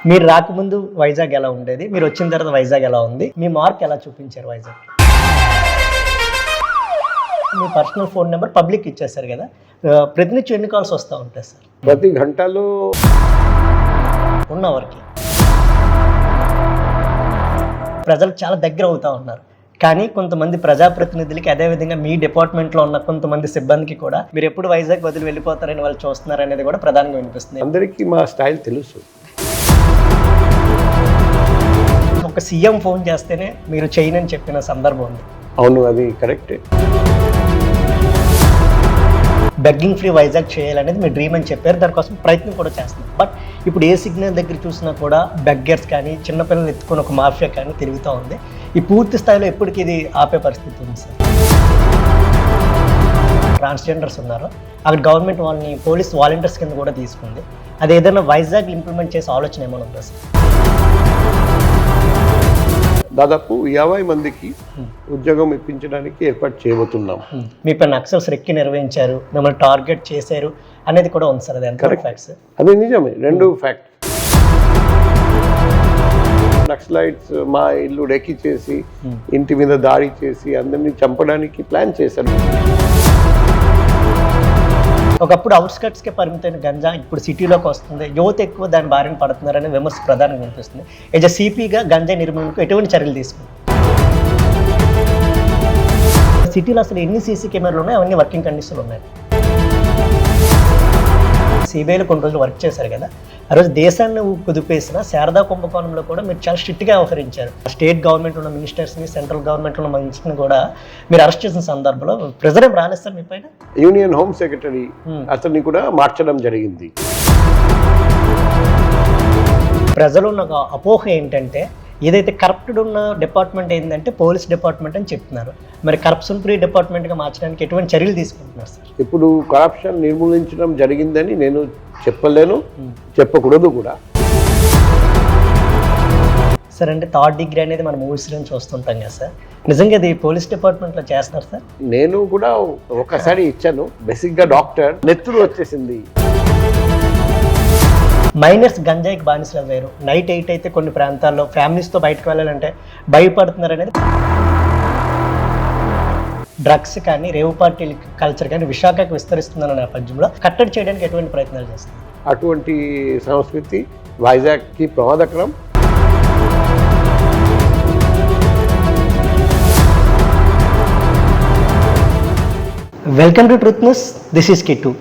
మీరు రాకముందు వైజాగ్ ఎలా ఉండేది, మీరు వచ్చిన తర్వాత వైజాగ్ ఎలా ఉంది, మీ మార్క్ ఎలా చూపించారు వైజాగ్? మీ పర్సనల్ ఫోన్ నెంబర్ పబ్లిక్ ఇచ్చేస్తారు కదా, ప్రతినిత్యం ఎన్ని కాల్స్ వస్తూ ఉంటాయి సార్? ప్రతి గంటలో ఉన్న వరకు ప్రజలు చాలా దగ్గర అవుతూ ఉన్నారు. కానీ కొంతమంది ప్రజాప్రతినిధులకి, అదేవిధంగా మీ డిపార్ట్మెంట్లో ఉన్న కొంతమంది సిబ్బందికి కూడా మీరు ఎప్పుడు వైజాగ్ వదిలి వెళ్ళిపోతారని వాళ్ళు చూస్తున్నారు అనేది కూడా ప్రధానంగా వినిపిస్తుంది. అందరికీ మా స్టైల్ తెలుసు. ఒక సీఎం ఫోన్ చేస్తేనే మీరు చేయనని చెప్పిన సందర్భం ఉంది. అవును, అది కరెక్టే. బెగ్గింగ్ ఫ్రీ వైజాగ్ చేయాలనేది మీ డ్రీమ్ అని చెప్పారు, దానికోసం ప్రయత్నం కూడా చేస్తున్నారు. బట్ ఇప్పుడు ఏ సిగ్నల్ దగ్గర చూసినా కూడా బెగ్గర్స్ కానీ చిన్నపిల్లలు ఎత్తుకుని ఒక మాఫియా కానీ తిరుగుతూ ఉంది. ఈ పూర్తి స్థాయిలో ఎప్పటికీ ఇది ఆపే పరిస్థితి ఉంది సార్. ట్రాన్స్జెండర్స్ ఉన్నారు, అక్కడ గవర్నమెంట్ వాళ్ళని పోలీస్ వాలంటీర్స్ కింద కూడా తీసుకుంది. అది ఏదైనా వైజాగ్ ఇంప్లిమెంట్ చేసే ఆలోచన ఏమైనా ఉందా సార్? దాదాపు 50 మందికి ఉద్యోగం ఇప్పించడానికి ఏర్పాటు చేయబోతున్నాం. మీ పైన నక్సల్స్ రెక్కి నిర్వహించారు, మిమ్మల్ని టార్గెట్ చేశారు అనేది కూడా ఉంది సార్. అది ఎంత ఫ్యాక్ట్స్? అది నిజమే, రెండు ఫ్యాక్ట్. నక్సలైట్స్ మా ఇల్లు రెక్కి చేసి ఇంటి మీద దాడి చేసి అందరినీ చంపడానికి ప్లాన్ చేశారు. ఒకప్పుడు అవుట్స్కట్స్కే పరిమితమైన గంజా ఇప్పుడు సిటీలోకి వస్తుంది, యువత ఎక్కువ దాని బారిన పడుతున్నారనే విమర్శ ప్రధానంగా వినిపిస్తుంది. యాజ్ ఎ సిపిగా గంజా నిర్మూలనకు ఎటువంటి చర్యలు తీసుకుంది? సిటీలో అసలు ఎన్ని సీసీ కెమెరాలు ఉన్నాయి, అవన్నీ వర్కింగ్ కండిషన్లు ఉన్నాయి. సిబిఐలో కొన్ని రోజులు వర్క్ చేశారు కదా, ఆ రోజు దేశాన్ని కుదిపేసిన శారదా కుంభకోణంలో కూడా మీరు చాలా స్ట్రిక్ట్గా వ్యవహరించారు. స్టేట్ గవర్నమెంట్ ఉన్న మినిస్టర్స్ని, సెంట్రల్ గవర్నమెంట్ ఉన్న మినిస్టర్ని కూడా మీరు అరెస్ట్ చేసిన సందర్భంలో ప్రెజర్ ఏం రాలేదు సార్ మీ పైన? యూనియన్ హోమ్ సెక్రటరీ అతన్ని కూడా మార్చడం జరిగింది. ప్రజలు ఉన్న అపోహ ఏంటంటే ఏదైతే కరప్టెడ్ ఉన్న డిపార్ట్మెంట్ ఏంటంటే పోలీస్ డిపార్ట్మెంట్ అని చెప్తున్నారు. మరి కరప్షన్ ఫ్రీ డిపార్ట్మెంట్గా మార్చడానికి ఎటువంటి చర్యలు తీసుకుంటున్నారు సార్? ఇప్పుడు కరప్షన్ నిర్మూలించడం జరిగిందని నేను చెప్పలేను, చెప్పకూడదు కూడా. సార్ అంటే థర్డ్ డిగ్రీ అనేది మనం మూవీస్ నుంచి చూస్తుంటాం కదా సార్, నిజంగా అది పోలీస్ డిపార్ట్మెంట్లో చేస్తున్నారు సార్? నేను కూడా ఒకసారి ఇచ్చాను, బేసిక్గా డాక్టర్, నెత్తురు వచ్చేసింది. మైనర్స్ గంజాయికి బానిసలు అయ్యారు. నైట్ 8 అయితే కొన్ని ప్రాంతాల్లో ఫ్యామిలీస్తో బయటకు వెళ్ళాలంటే భయపడుతున్నారు అనేది. డ్రగ్స్ కానీ రేవు పార్టీ కల్చర్ కానీ విశాఖకు విస్తరిస్తుందన్న నేపథ్యంలో కట్టడి చేయడానికి ఎటువంటి ప్రయత్నాలు చేస్తారు? అటువంటి సంస్కృతి వైజాగ్కి ప్రమాదకరం. Welcome to truth news. This is Kittu.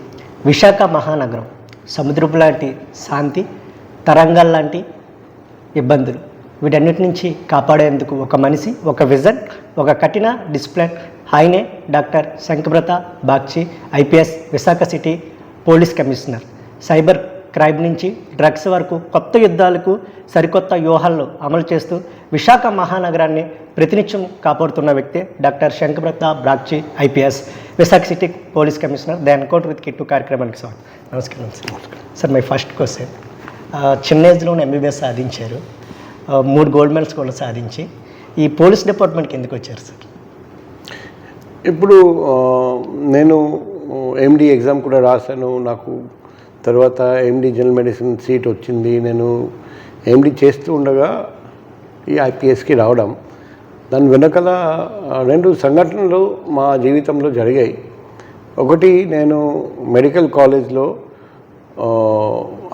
Visakha మహానగరం సముద్రపు లాంటి శాంతి, తరంగాల లాంటి ఇబ్బందులు, వీటన్నిటి నుంచి కాపాడేందుకు ఒక మనిషి, ఒక విజన్, ఒక కఠిన డిసిప్లిన్. ఆయనే doctor Shankabrata Bagchi, IPS, Visakha city police commissioner. Cyber crime నుంచి డ్రగ్స్ వరకు కొత్త యుద్ధాలకు సరికొత్త వ్యూహాలను అమలు చేస్తూ విశాఖ మహానగరాన్ని ప్రతినిత్యం కాపాడుతున్న వ్యక్తి doctor Shankabrata Bagchi, IPS, Visakha city police commissioner. The encounter with Kittu కార్యక్రమానికి స్వాగతం. నమస్కారం sir. Sir my first question, చిన్న ఏజ్లోనే ఎంబీబీఎస్ సాధించారు, 3 గోల్డ్ మెడల్స్ కూడా సాధించి ఈ పోలీస్ డిపార్ట్మెంట్కి ఎందుకు వచ్చారు సార్? ఇప్పుడు నేను ఎండి ఎగ్జామ్ కూడా రాశాను, నాకు తర్వాత ఎండి జనరల్ మెడిసిన్ సీట్ వచ్చింది. నేను ఎండి చేస్తూ ఉండగా ఈ ఐపీఎస్కి రావడం, దాని వెనకాల 2 సంఘటనలు మా జీవితంలో జరిగాయి. ఒకటి, నేను మెడికల్ కాలేజ్లో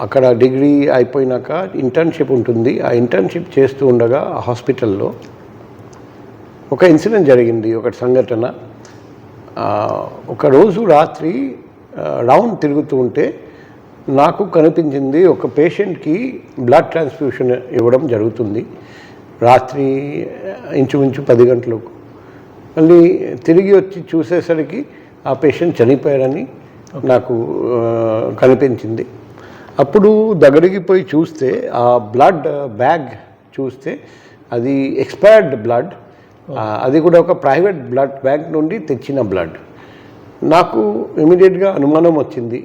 అక్కడ డిగ్రీ అయిపోయినాక ఇంటర్న్షిప్ ఉంటుంది. ఆ ఇంటర్న్షిప్ చేస్తూ ఉండగా ఆ హాస్పిటల్లో ఒక ఇన్సిడెంట్ జరిగింది, ఒక సంఘటన. ఒకరోజు రాత్రి రౌండ్ తిరుగుతూ ఉంటే నాకు కనిపించింది, ఒక పేషెంట్కి బ్లడ్ ట్రాన్స్ఫ్యూషన్ ఇవ్వడం జరుగుతుంది రాత్రి ఇంచుమించు 10 గంటలకు. మళ్ళీ తిరిగి వచ్చి చూసేసరికి ఆ పేషెంట్ చనిపోయారని నాకు కనిపించింది. అప్పుడు దగ్గరికి పోయి చూస్తే ఆ బ్లడ్ బ్యాగ్ చూస్తే అది ఎక్స్పైర్డ్ బ్లడ్, అది కూడా ఒక ప్రైవేట్ బ్లడ్ బ్యాంక్ నుండి తెచ్చిన బ్లడ్. నాకు ఇమీడియట్గా అనుమానం వచ్చింది.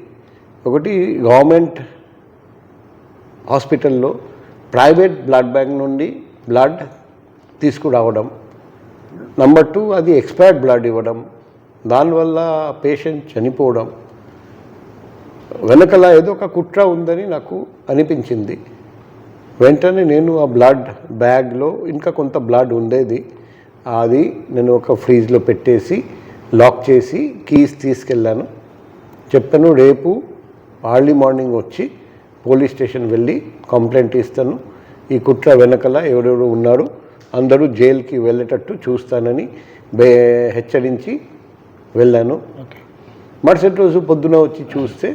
ఒకటి, గవర్నమెంట్ హాస్పిటల్లో ప్రైవేట్ బ్లడ్ బ్యాంక్ నుండి బ్లడ్ తీసుకురావడం. నెంబర్ 2, అది ఎక్స్పైర్డ్ బ్లడ్ ఇవ్వడం, దానివల్ల పేషెంట్ చనిపోవడం. వెనకల ఏదో ఒక కుట్ర ఉందని నాకు అనిపించింది. వెంటనే నేను ఆ బ్లడ్ బ్యాగ్లో ఇంకా కొంత బ్లడ్ ఉండేది, అది నేను ఒక ఫ్రీజ్లో పెట్టేసి లాక్ చేసి కీస్ తీసుకెళ్ళాను. చెప్పాను రేపు ఎర్లీ మార్నింగ్ వచ్చి పోలీస్ స్టేషన్ వెళ్ళి కంప్లైంట్ ఇస్తాను, ఈ కుట్ర వెనకల ఎవరెవరు ఉన్నారు అందరూ జైలుకి వెళ్ళేటట్టు చూస్తానని హెచ్చరించి వెళ్ళాను. మరుసటి రోజు పొద్దున వచ్చి చూస్తే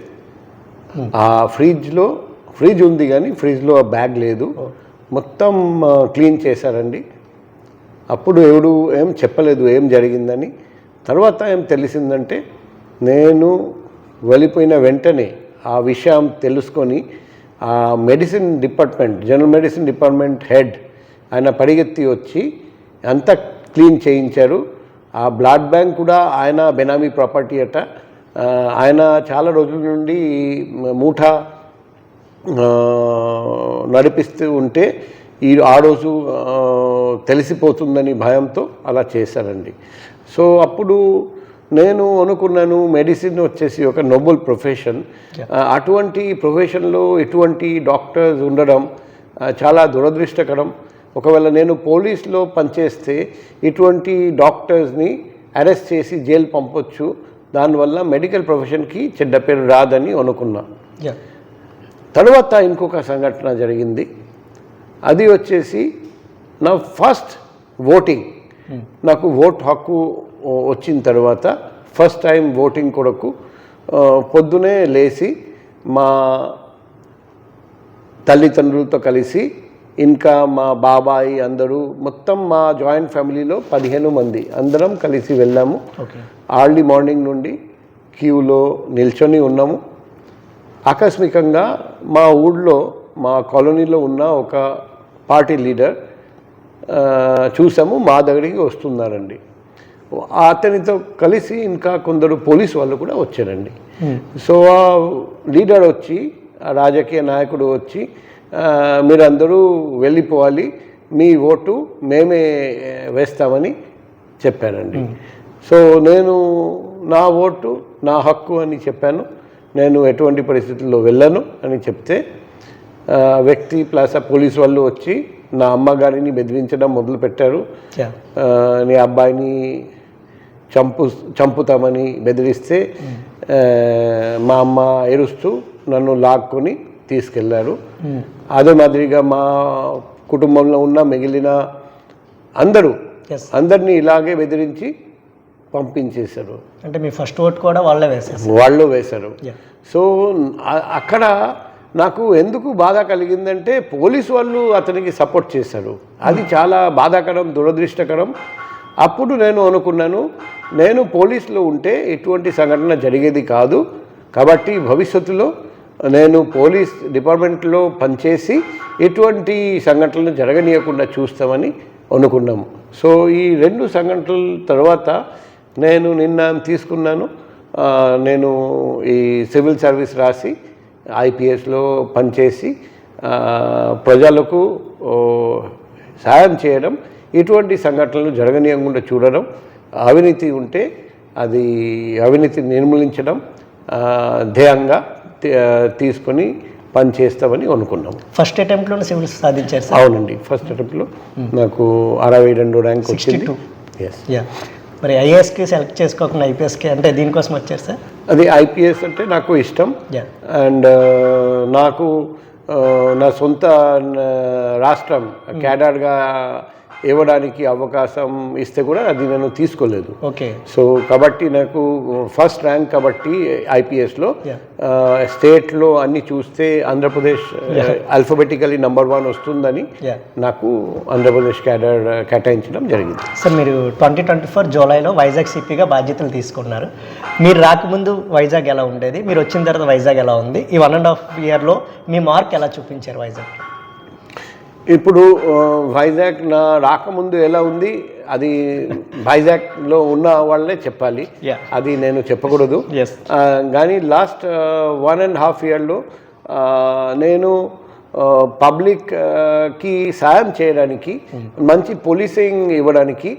ఆ ఫ్రిడ్జ్ ఉంది కానీ ఫ్రిడ్జ్లో ఆ బ్యాగ్ లేదు, మొత్తం క్లీన్ చేశారండి. అప్పుడు ఎవడు ఏం చెప్పలేదు ఏం జరిగిందని. తర్వాత ఏం తెలిసిందంటే నేను వెళ్ళిపోయిన వెంటనే ఆ విషయం తెలుసుకొని ఆ medicine department general medicine department head ఆయన పరిగెత్తి వచ్చి అంతా క్లీన్ చేయించారు. ఆ బ్లడ్ బ్యాంక్ కూడా ఆయన బెనామీ ప్రాపర్టీ అట. ఆయన చాలా రోజుల నుండి మూఠ నడిపిస్తూ ఉంటే ఆ రోజు తెలిసిపోతుందని భయంతో అలా చేశారండి. సో అప్పుడు నేను అనుకున్నాను మెడిసిన్ వచ్చేసి ఒక నోబెల్ ప్రొఫెషన్, అటువంటి ప్రొఫెషన్లో ఇటువంటి డాక్టర్స్ ఉండడం చాలా దురదృష్టకరం. ఒకవేళ నేను పోలీస్లో పనిచేస్తే ఇటువంటి డాక్టర్స్ని అరెస్ట్ చేసి జైలు పంపొచ్చు, దానివల్ల మెడికల్ ప్రొఫెషన్కి చెడ్డ పేరు రాదని అనుకున్నా. తర్వాత ఇంకొక సంఘటన జరిగింది, అది వచ్చేసి నా ఫస్ట్ ఓటింగ్. నాకు ఓట్ హక్కు వచ్చిన తర్వాత ఫస్ట్ టైం ఓటింగ్ కొరకు పొద్దునే లేచి మా తల్లిదండ్రులతో కలిసి ఇంకా మా బాబాయి అందరూ మొత్తం మా జాయింట్ ఫ్యామిలీలో 15 మంది అందరం కలిసి వెళ్ళాము. ఎర్లీ మార్నింగ్ నుండి క్యూలో నిల్చొని ఉన్నాము. ఆకస్మికంగా మా ఊళ్ళో మా కాలనీలో ఉన్న ఒక పార్టీ లీడర్ చూసాము, మా దగ్గరికి వస్తున్నారండి. అతనితో కలిసి ఇంకా కొందరు పోలీసు వాళ్ళు కూడా వచ్చారండి. సో ఆ లీడర్ వచ్చి, ఆ రాజకీయ నాయకుడు వచ్చి, మీరందరూ వెళ్ళిపోవాలి, మీ ఓటు మేమే వేస్తామని చెప్పారండి. సో నేను నా ఓటు నా హక్కు అని చెప్పాను, నేను ఎటువంటి పరిస్థితుల్లో వెళ్ళను అని చెప్తే వ్యక్తి ప్లస్ ఆ పోలీసు వాళ్ళు వచ్చి నా అమ్మగారిని బెదిరించడం మొదలుపెట్టారు. నీ అబ్బాయిని చంపుతామని బెదిరిస్తే మా అమ్మ ఏడుస్తూ నన్ను లాక్కొని తీసుకెళ్లారు. అదే మాదిరిగా మా కుటుంబంలో ఉన్న మిగిలిన అందరినీ ఇలాగే బెదిరించి పంపించేశారు. అంటే మీ ఫస్ట్ ఓట్ కూడా వాళ్ళు వేశారు. సో అక్కడ నాకు ఎందుకు బాధ కలిగిందంటే పోలీసు వాళ్ళు అతనికి సపోర్ట్ చేశారు, అది చాలా బాధాకరం, దురదృష్టకరం. అప్పుడు నేను అనుకున్నాను, నేను పోలీసులో ఉంటే ఎటువంటి సంఘటన జరిగేది కాదు, కాబట్టి భవిష్యత్తులో నేను పోలీస్ డిపార్ట్మెంట్లో పనిచేసి ఎటువంటి సంఘటనలు జరగనీయకుండా చూస్తామని అనుకున్నాము. సో ఈ 2 సంఘటనల తర్వాత నేను నిర్ణయం తీసుకున్నాను, నేను ఈ సివిల్ సర్వీస్ రాసి ఐపీఎస్లో పనిచేసి ప్రజలకు సాయం చేయడం, ఇటువంటి సంఘటనలు జరగనీయకుండా చూడడం, అవినీతి ఉంటే అది అవినీతి నిర్మూలించడం ధ్యేయంగా తీసుకొని పనిచేస్తామని అనుకున్నాము. ఫస్ట్ అటెంప్ట్లోనే సివిల్స్ సాధించారు? అవునండి, ఫస్ట్ అటెంప్ట్లో నాకు 62 ర్యాంక్ వచ్చింది. మరి ఐఏఎస్కి సెలెక్ట్ చేసుకోకుండా ఐపీఎస్కి అంటే దీనికోసం వచ్చారు సార్? అది ఐపీఎస్ అంటే నాకు ఇష్టం, అండ్ నాకు నా సొంత రాష్ట్రం క్యాడర్గా ఇవ్వడానికి అవకాశం ఇస్తే కూడా అది నేను తీసుకోలేదు. సో కాబట్టి నాకు ఫస్ట్ ర్యాంక్ కాబట్టి ఐపీఎస్లో స్టేట్లో అన్ని చూస్తే ఆంధ్రప్రదేశ్ ఆల్ఫాబెటికలీ నంబర్ 1 వస్తుందని నాకు ఆంధ్రప్రదేశ్ క్యాడర్ కేటాయించడం జరిగింది. సార్ మీరు 2024 జూలైలో వైజాగ్ సిపిగా బాధ్యతలు తీసుకున్నారు. మీరు రాకముందు వైజాగ్ ఎలా ఉండేది, మీరు వచ్చిన తర్వాత వైజాగ్ ఎలా ఉంది, ఈ 1.5 ఇయర్లో మీ మార్క్ ఎలా చూపించారు వైజాగ్? ఇప్పుడు వైజాగ్ నా రాకముందు ఎలా ఉంది అది వైజాగ్లో ఉన్న వాళ్ళే చెప్పాలి, అది నేను చెప్పకూడదు. కానీ లాస్ట్ 1.5 ఇయర్లో నేను పబ్లిక్కి సాయం చేయడానికి, మంచి పోలీసింగ్ ఇవ్వడానికి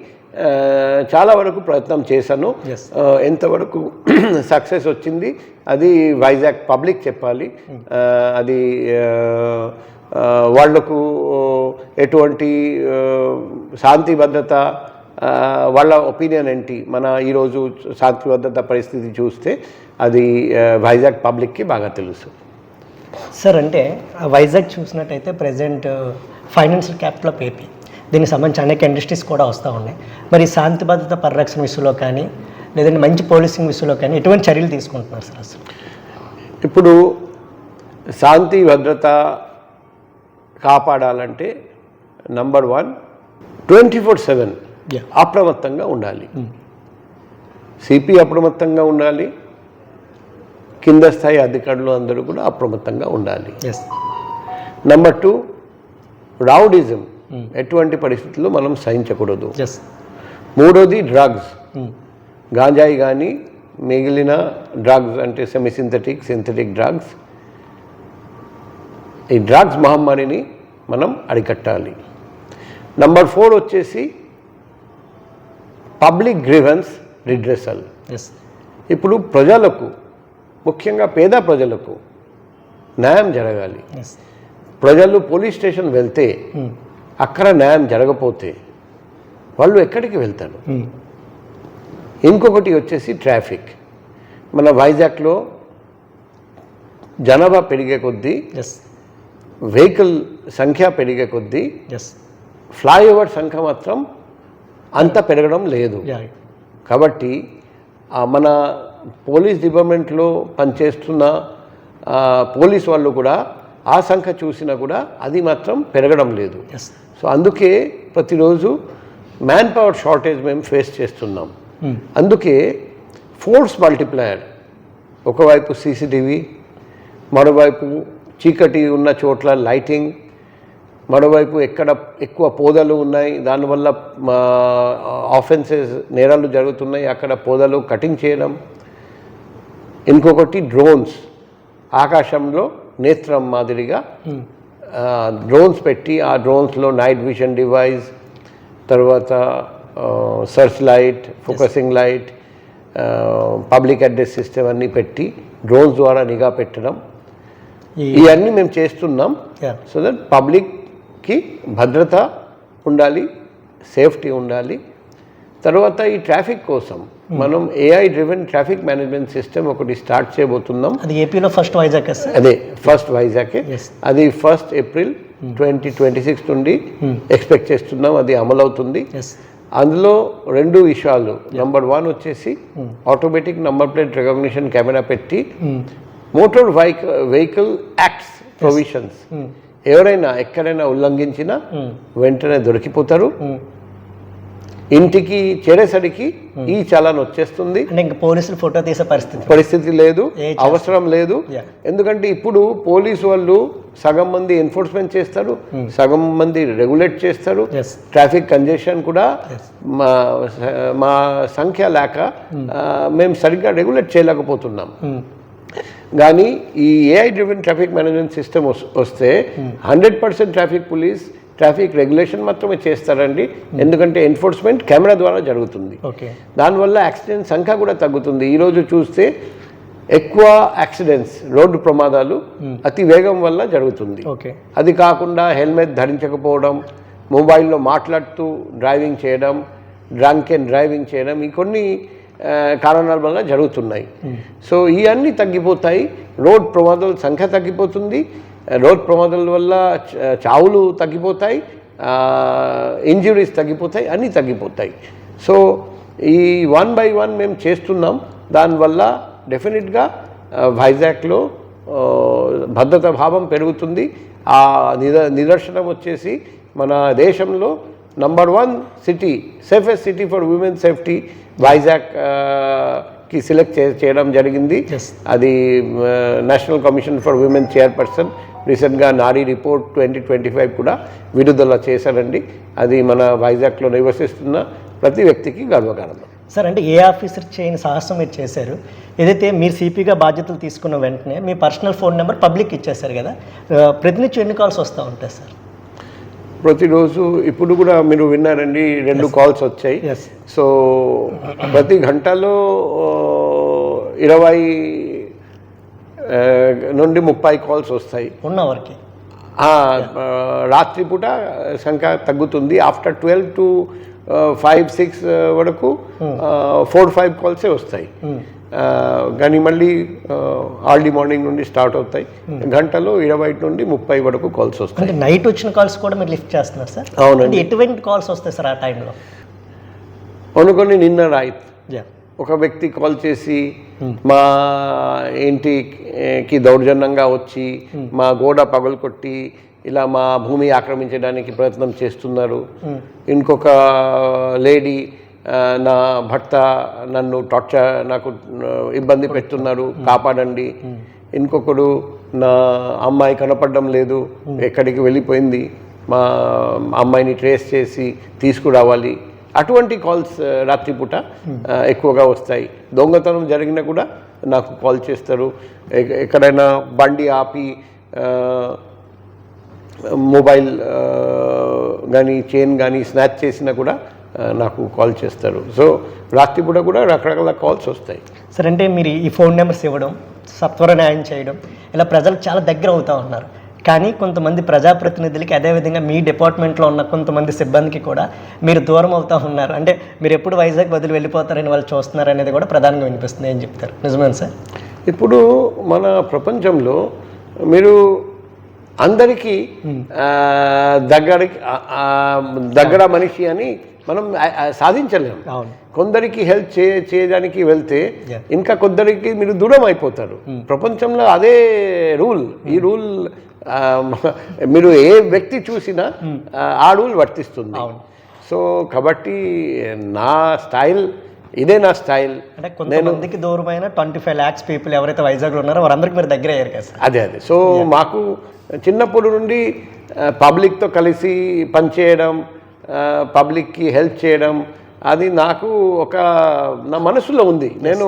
చాలా వరకు ప్రయత్నం చేశాను. ఎంతవరకు సక్సెస్ వచ్చింది అది వైజాగ్ పబ్లిక్ చెప్పాలి. అది వాళ్లకు ఎటువంటి శాంతి భద్రత, వాళ్ళ ఒపీనియన్ ఏంటి, మన ఈరోజు శాంతి భద్రత పరిస్థితి చూస్తే అది వైజాగ్ పబ్లిక్కి బాగా తెలుసు. సార్ అంటే వైజాగ్ చూసినట్టయితే present financial capital of AP, దీనికి సంబంధించి అనేక ఇండస్ట్రీస్ కూడా వస్తూ ఉన్నాయి. మరి శాంతి భద్రత పరిరక్షణ విషయంలో కానీ లేదంటే మంచి పోలీసింగ్ విషయంలో కానీ ఎటువంటి చర్యలు తీసుకుంటున్నారు సార్ అసలు? ఇప్పుడు శాంతి భద్రత కాపాడాలంటే నంబర్ 1 24/7 అప్రమత్తంగా ఉండాలి. సిపి అప్రమత్తంగా ఉండాలి, కింద స్థాయి అధికారులు అందరూ కూడా అప్రమత్తంగా ఉండాలి. నంబర్ 2 రౌడిజం ఎటువంటి పరిస్థితుల్లో మనం సహించకూడదు. మూడోది డ్రగ్స్, గాంజాయి కానీ మిగిలిన డ్రగ్స్ అంటే సింథటిక్ డ్రగ్స్, ఈ డ్రగ్స్ మహమ్మారిని మనం అరికట్టాలి. నంబర్ 4 వచ్చేసి పబ్లిక్ గ్రీవెన్స్ రిడ్రెసల్. ఇప్పుడు ప్రజలకు, ముఖ్యంగా పేద ప్రజలకు న్యాయం జరగాలి. ప్రజలు పోలీస్ స్టేషన్ వెళ్తే అక్కడ న్యాయం జరగపోతే వాళ్ళు ఎక్కడికి వెళ్తారు? ఇంకొకటి వచ్చేసి ట్రాఫిక్. మన వైజాగ్లో జనాభా పెరిగే కొద్దీ, వెహికల్ సంఖ్య పెరిగే కొద్దీ ఫ్లైఓవర్ సంఖ్య మాత్రం అంత పెరగడం లేదు. కాబట్టి మన పోలీస్ డిపార్ట్మెంట్లో పనిచేస్తున్న పోలీస్ వాళ్ళు కూడా ఆ సంఖ్య చూసినా కూడా అది మాత్రం పెరగడం లేదు. సో అందుకే ప్రతిరోజు మ్యాన్ పవర్ షార్టేజ్ మేము ఫేస్ చేస్తున్నాం. అందుకే ఫోర్స్ మల్టిప్లయర్, ఒకవైపు సీసీటీవీ, మరోవైపు చీకటి ఉన్న చోట్ల లైటింగ్, మరోవైపు ఎక్కడ ఎక్కువ పొదలు ఉన్నాయి దానివల్ల ఆఫెన్సెస్ నేరాలు జరుగుతున్నాయి అక్కడ పొదలు కటింగ్ చేయడం. ఇంకొకటి డ్రోన్స్, ఆకాశంలో నేత్రం మాదిరిగా డ్రోన్స్ పెట్టి ఆ డ్రోన్స్లో నైట్ విజన్ డివైస్, తర్వాత search light, focusing light, public address system అన్నీ పెట్టి డ్రోన్స్ ద్వారా నిఘా పెట్టడం, ఇవన్నీ మేము చేస్తున్నాం. సో దట్ పబ్లిక్కి భద్రత ఉండాలి, సేఫ్టీ ఉండాలి. తర్వాత ఈ ట్రాఫిక్ కోసం మనం AI driven traffic management system ఒకటి స్టార్ట్ చేయబోతున్నాం. అది ఏపీలో ఫస్ట్ వైజాగ్, అదే ఫస్ట్ వైజాగే. అది 1 ఏప్రిల్ 2026 నుండి ఎక్స్పెక్ట్ చేస్తున్నాం, అది అమలవుతుంది. అందులో 2 విషయాలు. నంబర్ 1 వచ్చేసి automatic number plate recognition camera పెట్టి మోటార్ వెహికల్ యాక్ట్స్ ప్రొవిజన్స్ ఎవరైనా ఎక్కడైనా ఉల్లంఘించినా వెంటనే దొరికిపోతారు. ఇంటికి చేరేసరికి ఈ చలాన్ వచ్చేస్తుంది. ఇంకా పోలీసులు ఫోటో తీసే పరిస్థితి లేదు, అవసరం లేదు. ఎందుకంటే ఇప్పుడు పోలీసు వాళ్ళు సగం మంది ఎన్ఫోర్స్మెంట్ చేస్తారు, సగం మంది రెగ్యులేట్ చేస్తారు. ట్రాఫిక్ కంజెషన్ కూడా మా సంఖ్య లేక మేము సరిగ్గా రెగ్యులేట్ చేయలేకపోతున్నాం. కానీ ఈ AI driven traffic management system వస్తే 100% ట్రాఫిక్ రెగ్యులేషన్ మాత్రమే చేస్తారండి. ఎందుకంటే ఎన్ఫోర్స్మెంట్ కెమెరా ద్వారా జరుగుతుంది. దానివల్ల యాక్సిడెంట్ సంఖ్య కూడా తగ్గుతుంది. ఈరోజు చూస్తే ఎక్కువ యాక్సిడెంట్స్, రోడ్డు ప్రమాదాలు అతి వేగం వల్ల జరుగుతుంది. అది కాకుండా హెల్మెట్ ధరించకపోవడం, మొబైల్లో మాట్లాడుతూ డ్రైవింగ్ చేయడం, డ్రంక్ అండ్ డ్రైవింగ్ చేయడం, ఈ కొన్ని కారణాల వల్ల జరుగుతున్నాయి. సో ఇవన్నీ తగ్గిపోతాయి, రోడ్ ప్రమాదాల సంఖ్య తగ్గిపోతుంది, రోడ్ ప్రమాదాల వల్ల చావులు తగ్గిపోతాయి, ఇంజురీస్ తగ్గిపోతాయి, అన్నీ తగ్గిపోతాయి. సో ఈ 1 by 1 మేము చేస్తున్నాం. దానివల్ల డెఫినెట్గా వైజాగ్లో భద్రతా భావం పెరుగుతుంది. ఆ నిదర్శనం వచ్చేసి మన దేశంలో number 1 city, safest city for women safety వైజాగ్కి సెలెక్ట్ చేయడం జరిగింది. అది national commission for women chairperson రీసెంట్గా నారీ రిపోర్ట్ 2025 కూడా విడుదల చేశారండి. అది మన వైజాగ్లో నివసిస్తున్న ప్రతి వ్యక్తికి గర్వకారణం. సార్ అంటే ఏ ఆఫీసర్ చేయని సాహసం మీరు చేశారు. ఏదైతే మీరు సిపిగా బాధ్యతలు తీసుకున్న వెంటనే మీ పర్సనల్ ఫోన్ నెంబర్ పబ్లిక్ ఇచ్చేశారు కదా, ప్రతినిత్యం ఎన్ని కాల్స్ వస్తూ ఉంటాయి సార్? ప్రతిరోజు ఇప్పుడు కూడా మీరు విన్నారండి, 2 కాల్స్ వచ్చాయి. సో ప్రతి గంటలో 20 నుండి 30 కాల్స్ వస్తాయి. 1 అవర్కి రాత్రిపూట సంఖ్య తగ్గుతుంది. ఆఫ్టర్ 12 to 5-6 వరకు 4-5 కాల్సే వస్తాయి. కానీ మళ్ళీ ఆర్లీ మార్నింగ్ నుండి స్టార్ట్ అవుతాయి. గంటలో 20 నుండి 30 వరకు కాల్స్ వస్తాయి. అంటే నైట్ వచ్చిన కాల్స్ కూడా మీరు లిఫ్ట్ చేస్తున్నారు సార్? అవునండి. ఎటువంటి కాల్స్ వస్తాయి సార్ ఆ టైంలో? అనుకొని నిన్న ఒక వ్యక్తి కాల్ చేసి మా ఇంటికి దౌర్జన్యంగా వచ్చి మా గోడ పగలకొట్టి ఇలా మా భూమి ఆక్రమించడానికి ప్రయత్నం చేస్తున్నారు. ఇంకొక లేడీ నా భర్త నన్ను నాకు ఇబ్బంది పెడుతున్నారు, కాపాడండి. ఇంకొకడు నా అమ్మాయి కనపడడం లేదు, ఎక్కడికి వెళ్ళిపోయింది, మా అమ్మాయిని ట్రేస్ చేసి తీసుకురావాలి. అటువంటి కాల్స్ రాత్రిపూట ఎక్కువగా వస్తాయి. దొంగతనం జరిగినా కూడా నాకు కాల్ చేస్తారు. ఎక్కడైనా బండి ఆపి మొబైల్ కానీ చైన్ కానీ స్నాచ్ చేసినా కూడా నాకు కాల్ చేస్తారు. సో రాత్రిపూట కూడా రకరకాల కాల్స్ వస్తాయి. సార్, అంటే మీరు ఈ ఫోన్ నెంబర్స్ ఇవ్వడం, సత్వర న్యాయం చేయడం, ఇలా ప్రజలకు చాలా దగ్గర అవుతూ ఉన్నారు. కానీ కొంతమంది ప్రజాప్రతినిధులకి, అదేవిధంగా మీ డిపార్ట్మెంట్లో ఉన్న కొంతమంది సిబ్బందికి కూడా మీరు దూరం అవుతూ ఉన్నారు. అంటే మీరు ఎప్పుడు వైజాగ్ వదిలి వెళ్ళిపోతారని వాళ్ళు చూస్తున్నారు అనేది కూడా ప్రధానంగా వినిపిస్తుంది. ఏం చెప్తారు? నిజమేనా సార్? ఇప్పుడు మన ప్రపంచంలో మీరు అందరికీ దగ్గర మనిషి అని మనం సాధించలేము. కొందరికి హెల్ప్ చేయడానికి వెళ్తే ఇంకా కొందరికి మీరు దూరం అయిపోతారు. ప్రపంచంలో అదే రూల్. ఈ రూల్ మీరు ఏ వ్యక్తి చూసినా ఆ రూల్ వర్తిస్తుంది. సో కాబట్టి నా స్టైల్ ఇదే. నా స్టైల్ అంటే కొంతమందికి దూరమైన 25 lakhs పీపుల్ ఎవరైతే వైజాగ్లో ఉన్నారో వారందరికీ మీరు దగ్గర అయ్యారు కదా సార్? అదే. సో మాకు చిన్నప్పటి నుండి పబ్లిక్తో కలిసి పనిచేయడం, పబ్లిక్కి హెల్ప్ చేయడం, అది నాకు నా మనసులో ఉంది. నేను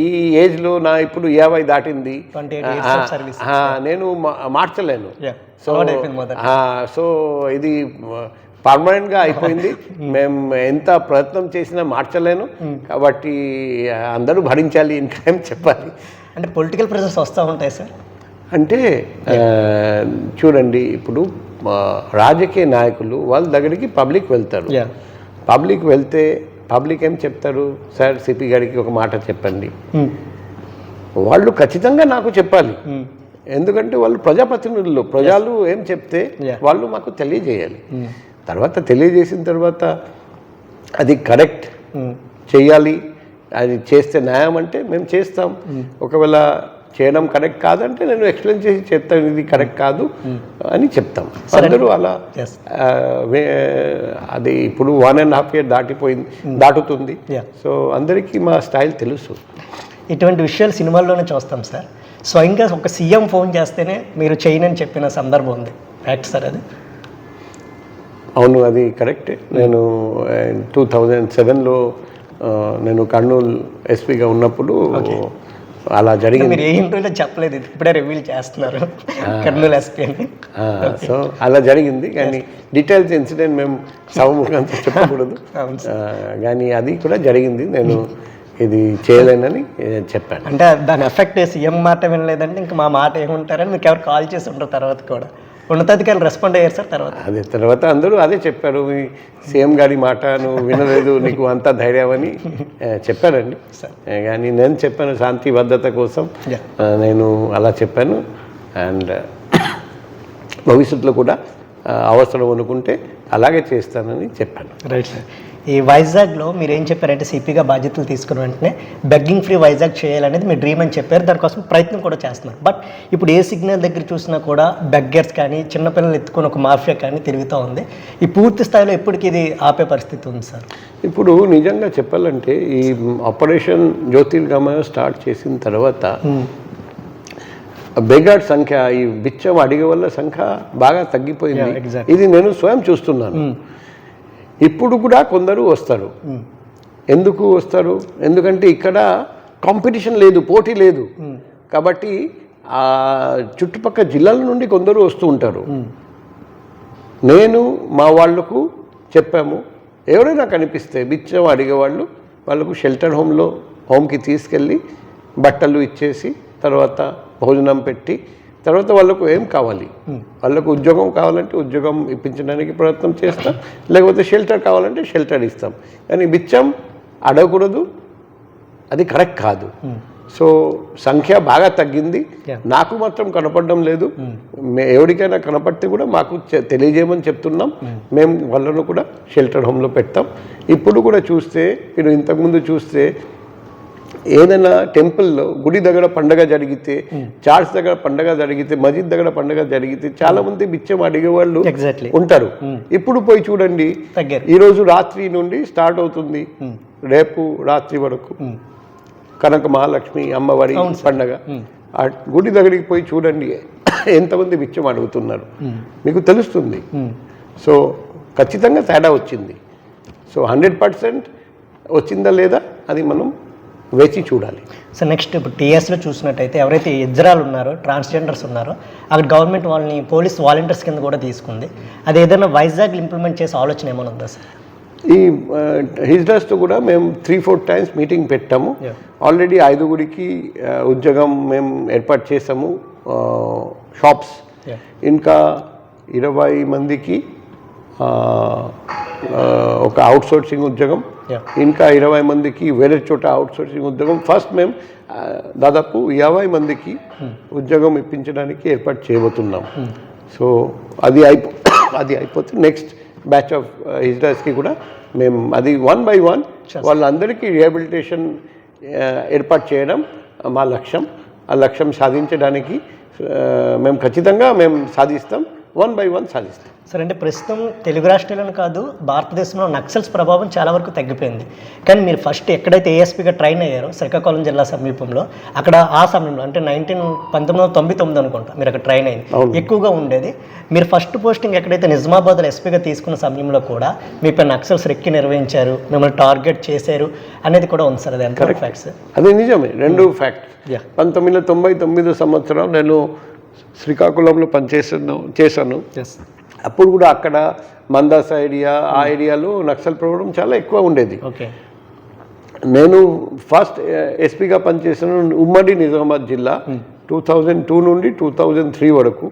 ఈ ఏజ్లో ఇప్పుడు 50 దాటింది, నేను మార్చలేను. సో ఇది పర్మనెంట్గా అయిపోయింది. మేము ఎంత ప్రయత్నం చేసినా మార్చలేను. కాబట్టి అందరూ భరించాలి, ఇంకా ఏం చెప్పాలి. అంటే పొలిటికల్ ప్రెషర్స్ వస్తూ ఉంటాయి సార్? అంటే చూడండి, ఇప్పుడు రాజకీయ నాయకులు వాళ్ళ దగ్గరికి పబ్లిక్ వెళ్తారు. పబ్లిక్ వెళ్తే పబ్లిక్ ఏం చెప్తారు? సార్ సిపి గారికి ఒక మాట చెప్పండి. వాళ్ళు ఖచ్చితంగా నాకు చెప్పాలి. ఎందుకంటే వాళ్ళు ప్రజాప్రతినిధులు. ప్రజలు ఏం చెప్తే వాళ్ళు మాకు తెలియజేయాలి. తర్వాత తెలియజేసిన తర్వాత అది కరెక్ట్ చేయాలి. అది చేస్తే న్యాయం అంటే మేము చేస్తాం. ఒకవేళ చేయడం కరెక్ట్ కాదంటే నేను ఎక్స్ప్లెయిన్ చేసి చెప్తాను, ఇది కరెక్ట్ కాదు అని చెప్తాం. అందరూ అలా. అది ఇప్పుడు 1.5 year దాటుతుంది. సో అందరికీ మా స్టైల్ తెలుసు. ఇటువంటి విషయాలు సినిమాల్లోనే చూస్తాం సార్. స్వయంగా ఒక సీఎం ఫోన్ చేస్తేనే మీరు చేయనని చెప్పిన సందర్భం ఉంది. ఫ్యాక్ట్ సార్ అది? అవును, అది కరెక్టే. నేను 2007లో నేను కర్నూలు ఎస్పీగా ఉన్నప్పుడు అలా జరిగింది. మీరు ఏ ఇంటర్వ్యూలో చెప్పలేదు, ఇప్పుడే రివీల్ చేస్తున్నారు కర్నూలు ఎస్పీ అని. సో అలా జరిగింది. కానీ డీటెయిల్స్ ఇన్సిడెంట్ మేము సభముఖంతో చెప్పకూడదు. కానీ అది కూడా జరిగింది. నేను ఇది చేయలేనని చెప్పాను. అంటే దాని ఎఫెక్ట్ సీఎం మాట వినలేదంటే ఇంకా మా మాట ఏముంటారని మీకు ఎవరు కాల్ చేసి ఉంటారు తర్వాత కూడా? ఉన్నతాధికారులు రెస్పాండ్ అయ్యారు సార్ తర్వాత? తర్వాత అందరూ అదే చెప్పారు, సీఎం గారి మాట నువ్వు వినలేదు, నీకు అంతా ధైర్యం అని చెప్పారండి. కానీ నేను చెప్పాను శాంతి భద్రత కోసం నేను అలా చెప్పాను. అండ్ భవిష్యత్తులో కూడా అవసరం అనుకుంటే అలాగే చేస్తానని చెప్పాను. Right sir. ఈ వైజాగ్లో మీరు ఏం చెప్పారంటే సిపిగా బాధ్యతలు తీసుకున్న వెంటనే బెగ్గింగ్ ఫ్రీ వైజాగ్ చేయాలనేది మీ డ్రీమ్ అని చెప్పారు. దానికోసం ప్రయత్నం కూడా చేస్తున్నారు. బట్ ఇప్పుడు ఏ సిగ్నల్ దగ్గర చూసినా కూడా బెగ్గర్స్ కానీ చిన్నపిల్లలు ఎత్తుకుని ఒక మాఫియా కానీ తిరుగుతూ ఉంది. ఈ పూర్తి స్థాయిలో ఎప్పటికి ఇది ఆపే పరిస్థితి ఉంది సార్? ఇప్పుడు నిజంగా చెప్పాలంటే ఈ ఆపరేషన్ జ్యోతిర్గమయ స్టార్ట్ చేసిన తర్వాత బెగార్డ్ సంఖ్య, ఈ బిచ్చం అడిగే వాళ్ళ సంఖ్య బాగా తగ్గిపోయింది. ఇది నేను స్వయం చూస్తున్నాను. ఇప్పుడు కూడా కొందరు వస్తారు. ఎందుకు వస్తారు? ఎందుకంటే ఇక్కడ కాంపిటీషన్ లేదు, పోటీ లేదు. కాబట్టి ఆ చుట్టుపక్కల జిల్లాల నుండి కొందరు వస్తూ ఉంటారు. నేను మా వాళ్లకు చెప్పాము, ఎవరైనా కనిపిస్తే బిచ్చం అడిగేవాళ్ళు వాళ్ళకు షెల్టర్ హోమ్కి తీసుకెళ్ళి బట్టలు ఇచ్చేసి తర్వాత భోజనం పెట్టి తర్వాత వాళ్ళకు ఏం కావాలి, వాళ్ళకు ఉద్యోగం కావాలంటే ఉద్యోగం ఇప్పించడానికి ప్రయత్నం చేస్తాం, లేకపోతే షెల్టర్ కావాలంటే షెల్టర్ ఇస్తాం. కానీ బిచ్చం అడగకూడదు, అది కరెక్ట్ కాదు. సో సంఖ్య బాగా తగ్గింది. నాకు మాత్రం కనపడడం లేదు. ఎవరికైనా కనపడితే కూడా మాకు తెలియజేయమని చెప్తున్నాం. మేము వాళ్ళను కూడా షెల్టర్ హోమ్లో పెడతాం. ఇప్పుడు కూడా చూస్తే, మీరు ఇంతకుముందు చూస్తే ఏదైనా టెంపుల్లో గుడి దగ్గర పండగ జరిగితే, చర్చ్ దగ్గర పండగ జరిగితే, మస్జిద్ దగ్గర పండగ జరిగితే చాలా మంది బిచ్చం అడిగే వాళ్ళు ఉంటారు. ఇప్పుడు పోయి చూడండి, ఈరోజు రాత్రి నుండి స్టార్ట్ అవుతుంది, రేపు రాత్రి వరకు కనక మహాలక్ష్మి అమ్మవారి పండగ. ఆ గుడి దగ్గరికి పోయి చూడండి ఎంతమంది బిచ్చం అడుగుతున్నారు, మీకు తెలుస్తుంది. సో ఖచ్చితంగా తేడా వచ్చింది. సో 100% వచ్చిందా లేదా అది మనం వేచి చూడాలి. సో నెక్స్ట్ ఇప్పుడు టీఎస్లో చూసినట్టయితే ఎవరైతే ఇజ్రాయల్ ఉన్నారో, ట్రాన్స్జెండర్స్ ఉన్నారో, అక్కడ గవర్నమెంట్ వాళ్ళని పోలీస్ వాలంటీర్స్ కింద కూడా తీసుకుంది. అది ఏదైనా వైజాగ్ ఇంప్లిమెంట్ చేసే ఆలోచన ఏమైనా ఉందా సార్? ఈ హిజ్రాస్తో కూడా మేము 3-4 టైమ్స్ మీటింగ్ పెట్టాము. ఆల్రెడీ 5గురికి ఉద్యోగం మేము ఏర్పాటు చేసాము, షాప్స్. ఇంకా 20 మందికి ఒక అవుట్సోర్సింగ్ ఉద్యోగం, ఇంకా 20 మందికి వేరే చోట అవుట్సోర్సింగ్ ఉద్యోగం. ఫస్ట్ మేము దాదాపు 50 మందికి ఉద్యోగం ఇప్పించడానికి ఏర్పాటు చేయబోతున్నాం. సో అది అయిపోతే నెక్స్ట్ బ్యాచ్ ఆఫ్ హిజ్రాస్కి కూడా మేము అది 1 by 1 వాళ్ళందరికీ రిహాబిలిటేషన్ ఏర్పాటు చేయడం మా లక్ష్యం. ఆ లక్ష్యం సాధించడానికి మేము ఖచ్చితంగా సాధిస్తాం, 1 by 1 సాధిస్తాం. సార్, అంటే ప్రస్తుతం తెలుగు రాష్ట్రాలను కాదు, భారతదేశంలో నక్సల్స్ ప్రభావం చాలా వరకు తగ్గిపోయింది. కానీ మీరు ఫస్ట్ ఎక్కడైతే ఏఎస్పీగా ట్రైన్ అయ్యారో శ్రీకాకుళం జిల్లా సమీపంలో, అక్కడ ఆ సమయంలో అంటే 1999 అనుకుంటా మీరు అక్కడ ట్రైన్ అయింది ఎక్కువగా ఉండేది. మీరు ఫస్ట్ పోస్టింగ్ ఎక్కడైతే నిజామాబాద్లో ఎస్పీగా తీసుకున్న సమయంలో కూడా మీపై నక్సల్స్ రెక్కి నిర్వహించారు, మిమ్మల్ని టార్గెట్ చేశారు అనేది కూడా ఉంది సార్. అది ఎంత ఫ్యాక్ట్స్? అది నిజమే, 2 ఫ్యాక్ట్స్. 1999 సంవత్సరం నేను శ్రీకాకుళంలో చేశాను. అప్పుడు కూడా అక్కడ మందాస ఏరియా, ఆ ఏరియాలో నక్సల్ ప్రభావం చాలా ఎక్కువ ఉండేది. నేను ఫస్ట్ ఎస్పీగా పనిచేసిన ఉమ్మడి నిజామాబాద్ జిల్లా 2002 నుండి 2003 వరకు.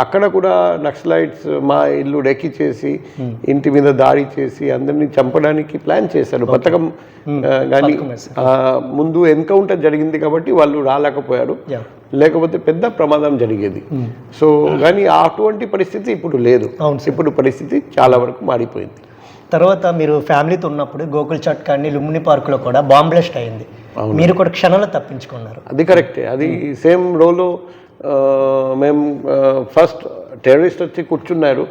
అక్కడ కూడా నక్సలైట్స్ మా ఇల్లు రెక్కి చేసి, ఇంటి మీద దాడి చేసి అందరినీ చంపడానికి ప్లాన్ చేశారు. పథకం కానీ ముందు ఎన్కౌంటర్ జరిగింది కాబట్టి వాళ్ళు రాలేకపోయారు, లేకపోతే పెద్ద ప్రమాదం జరిగేది. సో కానీ అటువంటి పరిస్థితి ఇప్పుడు లేదు. ఇప్పుడు పరిస్థితి చాలా వరకు మారిపోయింది. తర్వాత మీరు ఫ్యామిలీతో ఉన్నప్పుడు గోకుల్ చాట్ కానీ లుంబిని పార్కులో కూడా బాంబ్ బ్లాస్ట్ అయింది, మీరు కూడా క్షణంలో తప్పించుకున్నారు. అది కరెక్టే. అది సేమ్ రోలో మేము ఫస్ట్ టెర్రరిస్ట్ వచ్చి కూర్చున్నారు,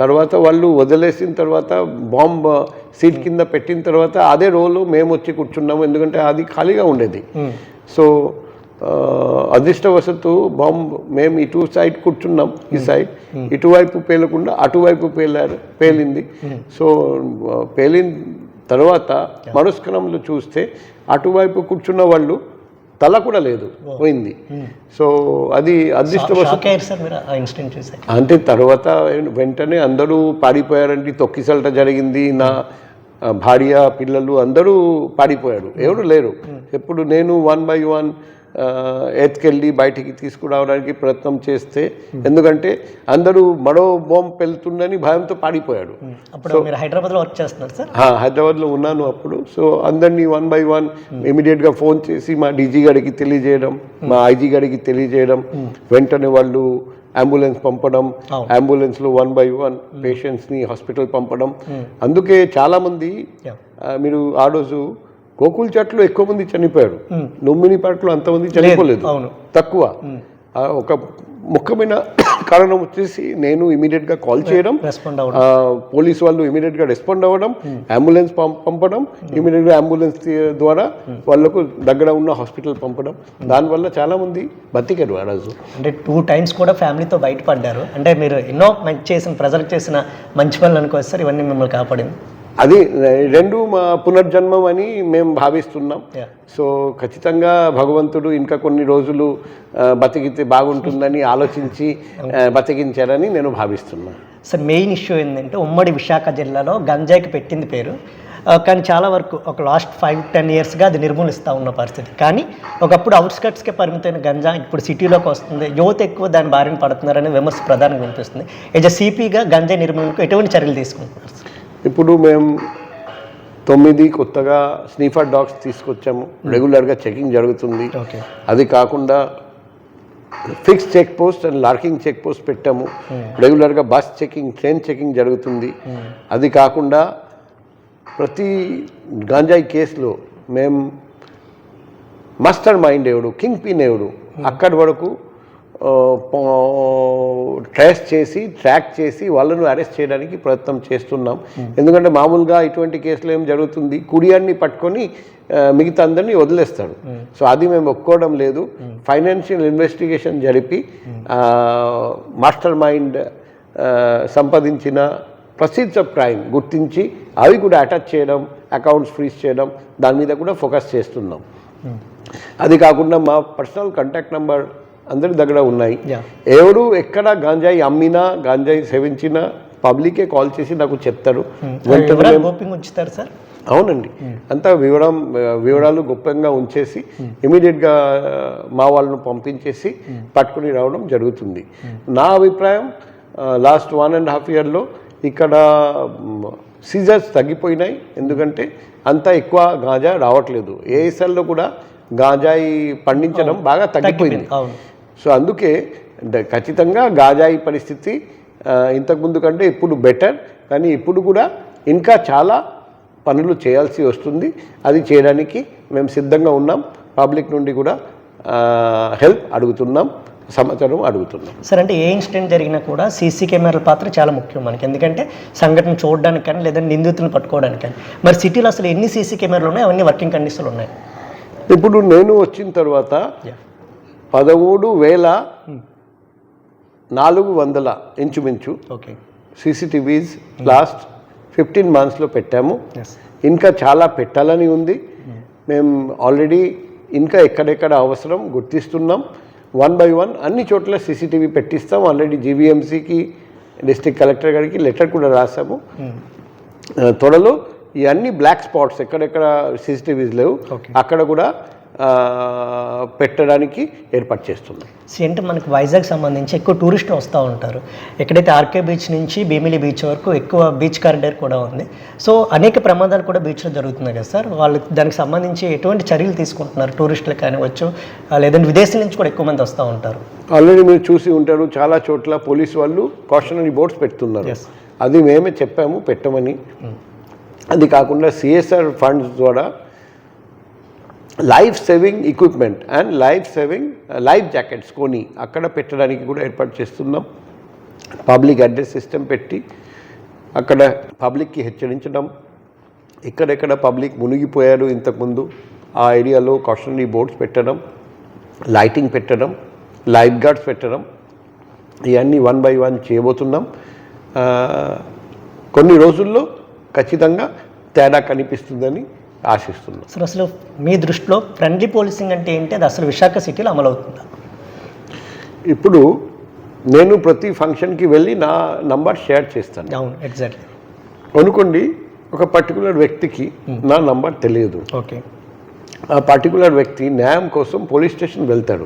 తర్వాత వాళ్ళు వదిలేసిన తర్వాత బాంబ్ సీట్ కింద పెట్టిన తర్వాత అదే రోలో మేము వచ్చి కూర్చున్నాము, ఎందుకంటే అది ఖాళీగా ఉండేది. సో అదృష్టవశత్తు బాంబ్ మేము ఇటు సైడ్ కూర్చున్నాం, ఈ సైడ్ ఇటువైపు పేలకుండా అటువైపు పేలింది. సో పేలిన తర్వాత మరుస్కరంలో చూస్తే అటువైపు కూర్చున్న వాళ్ళు తల కూడా లేదు, పోయింది. సో అది అదృష్టవశత్తు. అంటే తర్వాత వెంటనే అందరూ పారిపోయారండి, తొక్కిసలట జరిగింది. నా భార్య పిల్లలు అందరూ పారిపోయారు, ఎవరు లేరు. ఎప్పుడు నేను 1 by 1 ఎత్తుకెళ్ళి బయటికి తీసుకురావడానికి ప్రయత్నం చేస్తే, ఎందుకంటే అందరూ మరో బాంబ్ పెళ్తుందని భయంతో పారిపోయాడు. హైదరాబాద్లో వర్క్ చేస్తున్నారు సార్? హైదరాబాద్లో ఉన్నాను అప్పుడు. సో అందరినీ 1 by 1 ఇమీడియట్గా ఫోన్ చేసి మా డీజీ గారికి తెలియజేయడం, మా ఐజీ గారికి తెలియజేయడం, వెంటనే వాళ్ళు అంబులెన్స్ పంపడం, అంబులెన్స్లో 1 by 1 పేషెంట్స్ని హాస్పిటల్ పంపడం. అందుకే చాలామంది మీరు ఆ రోజు గోకుల్ చాట్లో ఎక్కువ మంది చనిపోయారు, లుంబిని పార్క్లో అంతమంది చనిపోలేదు, తక్కువ. ఒక ముఖ్యమైన కారణం వచ్చేసి నేను ఇమీడియట్గా కాల్ చేయడం, పోలీసు వాళ్ళు ఇమీడియట్గా రెస్పాండ్ అవ్వడం, అంబులెన్స్ పంపడం, ఇమీడియట్గా అంబులెన్స్ ద్వారా వాళ్ళకు దగ్గర ఉన్న హాస్పిటల్ పంపడం. దానివల్ల చాలామంది బతికారు ఆ రోజు. అంటే 2 times కూడా ఫ్యామిలీతో బయటపడ్డారు. అంటే మీరు ఎన్నో మంచి చేసిన, ప్రజలకు చేసిన మంచి పనులు అనుకోవచ్చు సార్, ఇవన్నీ మిమ్మల్ని కాపాడింది. అది 2 మా పునర్జన్మం అని మేము భావిస్తున్నాం. సో ఖచ్చితంగా భగవంతుడు ఇంకా కొన్ని రోజులు బతికితే బాగుంటుందని ఆలోచించి బతికించారని నేను భావిస్తున్నాను. సార్, మెయిన్ ఇష్యూ ఏంటంటే ఉమ్మడి విశాఖ జిల్లాలో గంజాయికి పెట్టింది పేరు, కానీ చాలా వరకు ఒక లాస్ట్ 5-10 ఇయర్స్గా అది నిర్మూలిస్తూ ఉన్న పరిస్థితి. కానీ ఒకప్పుడు అవుట్స్కట్స్కే పరిమితమైన గంజా ఇప్పుడు సిటీలోకి వస్తుంది, యువత ఎక్కువ దాని బారిన పడుతున్నారనే విమర్శ ప్రధానంగా వినిపిస్తుంది. యాజ్ ఎ సిపిగా గంజా నిర్మూలనకు ఎటువంటి చర్యలు తీసుకుంటున్నారు? ఇప్పుడు మేము 9 కొత్తగా స్నీఫర్ డాగ్స్ తీసుకొచ్చాము. రెగ్యులర్గా చెకింగ్ జరుగుతుంది. అది కాకుండా ఫిక్స్ చెక్ పోస్ట్ అండ్ లార్కింగ్ చెక్ పోస్ట్ పెట్టాము. రెగ్యులర్గా బస్ చెకింగ్, ట్రైన్ చెకింగ్ జరుగుతుంది. అది కాకుండా ప్రతి గాంజాయి కేసులో మేము మాస్టర్ మైండ్ ఎవడు, కింగ్ పిన్ ఎవడు, అక్కడి వరకు ట్రేస్ చేసి ట్రాక్ చేసి వాళ్ళను అరెస్ట్ చేయడానికి ప్రయత్నం చేస్తున్నాం. ఎందుకంటే మామూలుగా ఇటువంటి కేసులు ఏం జరుగుతుంది, కుడియాన్ని పట్టుకొని మిగతా అందరినీ వదిలేస్తాడు. సో అది మేము ఒప్పుకోవడం లేదు. ఫైనాన్షియల్ ఇన్వెస్టిగేషన్ జరిపి మాస్టర్ మైండ్ సంపాదించిన ప్రొసీడ్స్ ఆఫ్ క్రైమ్ గుర్తించి అవి కూడా అటాచ్ చేయడం, అకౌంట్స్ ఫ్రీజ్ చేయడం, దాని మీద కూడా ఫోకస్ చేస్తున్నాం. అది కాకుండా మా పర్సనల్ కాంటాక్ట్ నెంబర్ అందరి దగ్గర ఉన్నాయి. ఎవరు ఎక్కడ గాంజాయి అమ్మినా, గాంజాయి సేవించినా పబ్లికే కాల్ చేసి నాకు చెప్తారు. ఉంచుతారు సార్? అవునండి, అంతా వివరాలు గొప్పంగా ఉంచేసి ఇమీడియట్గా మా వాళ్ళను పంపించేసి పట్టుకుని రావడం జరుగుతుంది. నా అభిప్రాయం లాస్ట్ 1.5 ఇయర్లో ఇక్కడ సీజర్స్ తగ్గిపోయినాయి. ఎందుకంటే అంత ఎక్కువ గాంజా రావట్లేదు. ఏఎస్ఎల్లో కూడా గాంజాయి పండించడం బాగా తగ్గిపోయింది. సో అందుకే ఖచ్చితంగా గాంజాయి పరిస్థితి ఇంతకుముందు కంటే ఇప్పుడు బెటర్. కానీ ఇప్పుడు కూడా ఇంకా చాలా పనులు చేయాల్సి వస్తుంది. అది చేయడానికి మేము సిద్ధంగా ఉన్నాం. పబ్లిక్ నుండి కూడా హెల్ప్ అడుగుతున్నాం, సమాచారం అడుగుతున్నాం. సార్, అంటే ఏ ఇన్సిడెంట్ జరిగినా కూడా సీసీ కెమెరాల పాత్ర చాలా ముఖ్యం మనకి. ఎందుకంటే సంఘటన చూడడానికి కానీ లేదంటే నిందితులను పట్టుకోవడానికి కానీ. మరి సిటీలో అసలు ఎన్ని సీసీ కెమెరాలు ఉన్నాయి, అవన్నీ వర్కింగ్ కండిషన్లు ఉన్నాయి? ఇప్పుడు నేను వచ్చిన తర్వాత 13,400 ఇంచుమించు సీసీటీవీస్ లాస్ట్ 15 monthsలో పెట్టాము. ఇంకా చాలా పెట్టాలని ఉంది. మేము ఆల్రెడీ ఇంకా ఎక్కడెక్కడ అవసరం గుర్తిస్తున్నాం. 1 by 1 అన్ని చోట్ల సీసీటీవీ పెట్టిస్తాం. ఆల్రెడీ జీవీఎంసీకి, డిస్ట్రిక్ట్ కలెక్టర్ గారికి లెటర్ కూడా రాసాము. త్వరలో ఈ అన్ని బ్లాక్ స్పాట్స్ ఎక్కడెక్కడ సీసీటీవీస్ లేవు అక్కడ కూడా పెట్టడానికి ఏర్పాటు చేస్తున్నాం. అంటే మనకి వైజాగ్ సంబంధించి ఎక్కువ టూరిస్టులు వస్తూ ఉంటారు. ఎక్కడైతే ఆర్కే బీచ్ నుంచి భీమిలి బీచ్ వరకు ఎక్కువ బీచ్ కారిడార్ కూడా ఉంది. సో అనేక ప్రమాదాలు కూడా బీచ్లో జరుగుతున్నాయి కదా సార్. వాళ్ళు దానికి సంబంధించి ఎటువంటి చర్యలు తీసుకుంటున్నారు? టూరిస్టులు కానివచ్చు, లేదంటే విదేశీ నుంచి కూడా ఎక్కువ మంది వస్తూ ఉంటారు. ఆల్రెడీ మీరు చూసి ఉంటారు, చాలా చోట్ల పోలీసు వాళ్ళు కాషనరీ బోర్డ్స్ పెడుతున్నారు. అది మేమే చెప్పాము పెట్టమని. అది కాకుండా సిఎస్ఆర్ ఫండ్స్ ద్వారా life saving equipment and life jackets కొని అక్కడ పెట్టడానికి కూడా ఏర్పాటు చేస్తున్నాం. పబ్లిక్ అడ్రస్ సిస్టమ్ పెట్టి అక్కడ పబ్లిక్కి హెచ్చరించడం, ఎక్కడెక్కడ పబ్లిక్ మునిగిపోయారు ఇంతకుముందు ఆ ఏరియాలో కాషనరీ బోర్డ్స్ పెట్టడం, లైటింగ్ పెట్టడం, లైఫ్ గార్డ్స్ పెట్టడం, ఇవన్నీ 1 by 1 చేయబోతున్నాం. కొన్ని రోజుల్లో ఖచ్చితంగా తేడా కనిపిస్తుందని ఆశిస్తున్నాం. సార్, అసలు మీ దృష్టిలో ఫ్రెండ్లీ పోలీసింగ్ అంటే ఏంటి? అది అసలు విశాఖ సిటీలో అమలవుతుందా? ఇప్పుడు నేను ప్రతి ఫంక్షన్కి వెళ్ళి నా నంబర్ షేర్ చేస్తాను. అవును, ఎగ్జాక్ట్లీ. అనుకోండి, ఒక పర్టికులర్ వ్యక్తికి నా నంబర్ తెలియదు. ఓకే. ఆ పర్టికులర్ వ్యక్తి న్యాయం కోసం పోలీస్ స్టేషన్ వెళ్తాడు.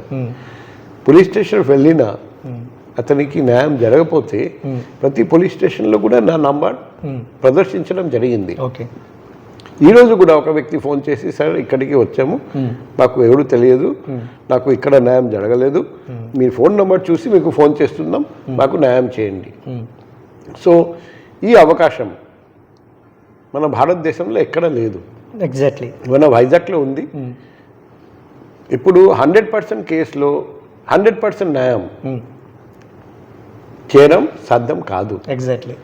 పోలీస్ స్టేషన్ వెళ్ళినా అతనికి న్యాయం జరగకపోతే ప్రతి పోలీస్ స్టేషన్లో కూడా నా నంబర్ ప్రదర్శించడం జరిగింది. ఓకే. ఈరోజు కూడా ఒక వ్యక్తి ఫోన్ చేసి, సార్ ఇక్కడికి వచ్చాము, మాకు ఎవరు తెలియదు, నాకు ఇక్కడ న్యాయం జరగలేదు, మీ ఫోన్ నెంబర్ చూసి మీకు ఫోన్ చేస్తున్నాం, మాకు న్యాయం చేయండి. సో ఈ అవకాశం మన భారతదేశంలో ఎక్కడ లేదు. ఎగ్జాక్ట్లీ. మన వైజాగ్లో ఉంది. ఇప్పుడు 100% కేసులో 100% న్యాయం చేయడం సాధ్యం కాదు. ఎగ్జాక్ట్లీ.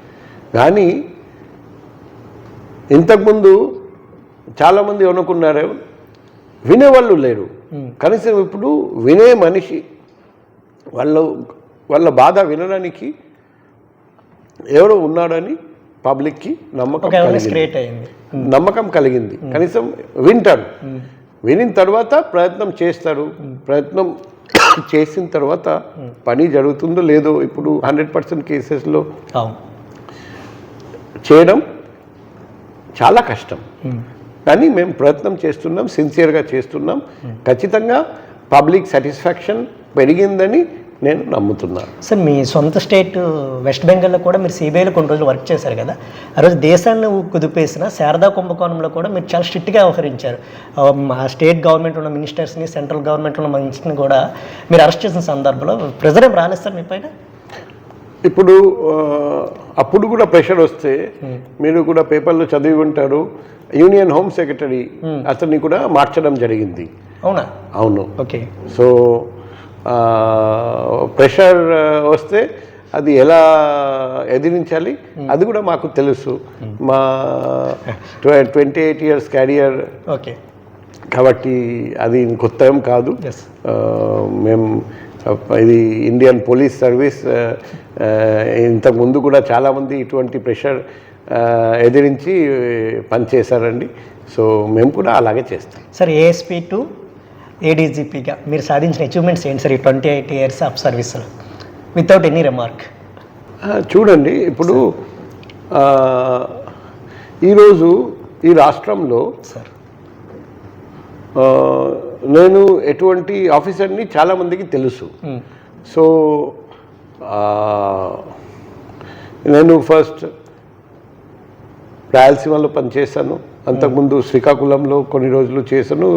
కానీ ఇంతకుముందు చాలామంది అనుకున్నారు, వినేవాళ్ళు లేరు. కనీసం ఇప్పుడు వినే మనిషి, వాళ్ళ బాధ వినడానికి ఎవరో ఉన్నాడని పబ్లిక్కి నమ్మకం కలిగింది. కనీసం వింటారు. వినిన తర్వాత ప్రయత్నం చేస్తారు. ప్రయత్నం చేసిన తర్వాత పని జరుగుతుందో లేదో ఇప్పుడు 100% కేసెస్లో చేయడం చాలా కష్టం. కానీ మేము ప్రయత్నం చేస్తున్నాం, సిన్సియర్గా చేస్తున్నాం. ఖచ్చితంగా పబ్లిక్ సాటిస్ఫాక్షన్ పెరిగిందని నేను నమ్ముతున్నాను. సార్ మీ సొంత స్టేట్ వెస్ట్ బెంగాల్లో కూడా మీరు సిబిఐలో కొన్ని రోజులు వర్క్ చేశారు కదా, ఆ రోజు దేశాన్ని కుదిపేసిన శారదా కుంభకోణంలో కూడా మీరు చాలా స్ట్రిక్ట్గా వ్యవహరించారు. ఆ స్టేట్ గవర్నమెంట్ ఉన్న మినిస్టర్స్ని, సెంట్రల్ గవర్నమెంట్ ఉన్న మినిస్టర్ని కూడా మీరు అరెస్ట్ చేసిన సందర్భంలో ప్రెజర్ ఏం రాలేదు సార్ మీ పైన? ఇప్పుడు అప్పుడు కూడా ప్రెషర్ వస్తే మీరు కూడా పేపర్లో చదివి ఉంటారు, యూనియన్ హోమ్ సెక్రటరీ అతన్ని కూడా మార్చడం జరిగింది. అవునా? అవును. ఓకే. సో ప్రెషర్ వస్తే అది ఎలా ఎదిరించాలి అది కూడా మాకు తెలుసు. మా 28 years క్యారియర్ ఓకే కాబట్టి అది కొత్త ఏం కాదు. Yes. మేము ఇది ఇండియన్ పోలీస్ సర్వీస్, ఇంతకుముందు కూడా చాలామంది ఇటువంటి ప్రెషర్ ఎదిరించి పనిచేశారండి. సో మేము కూడా అలాగే చేస్తాం. సార్ ఏఎస్పీ టు ఏడీజీపీగా మీరు సాధించిన అచీవ్మెంట్స్ ఏంటి సార్ ఈ 28 years ఆఫ్ సర్వీస్లో వితౌట్ ఎనీ రిమార్క్? చూడండి, ఇప్పుడు ఈరోజు ఈ రాష్ట్రంలో సార్ నేను ఎటువంటి ఆఫీసర్ని చాలామందికి తెలుసు. సో నేను ఫస్ట్ రాయలసీమలో పనిచేశాను, అంతకుముందు శ్రీకాకుళంలో కొన్ని రోజులు చేశాను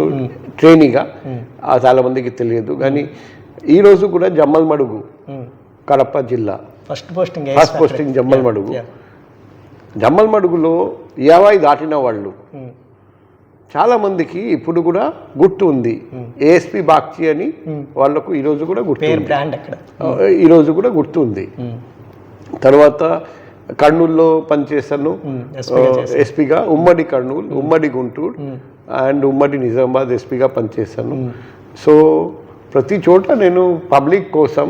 ట్రైనీగా. చాలామందికి తెలియదు కానీ ఈరోజు కూడా జమ్మల్మడుగు, కడప జిల్లా ఫస్ట్ పోస్టింగ్ జమ్మల్మడుగు. జమ్మల్మడుగులో 50 దాటిన వాళ్ళు చాలామందికి ఇప్పుడు కూడా గుర్తు ఉంది. ఏఎస్పీ బాగ్చి అని వాళ్ళకు ఈరోజు కూడా గుర్తు, ఈరోజు కూడా గుర్తు ఉంది. తర్వాత కర్నూలులో పనిచేశాను ఎస్పీగా, ఉమ్మడి కర్నూలు, ఉమ్మడి గుంటూరు అండ్ ఉమ్మడి నిజామాబాద్ ఎస్పీగా పనిచేశాను. సో ప్రతి చోట నేను పబ్లిక్ కోసం,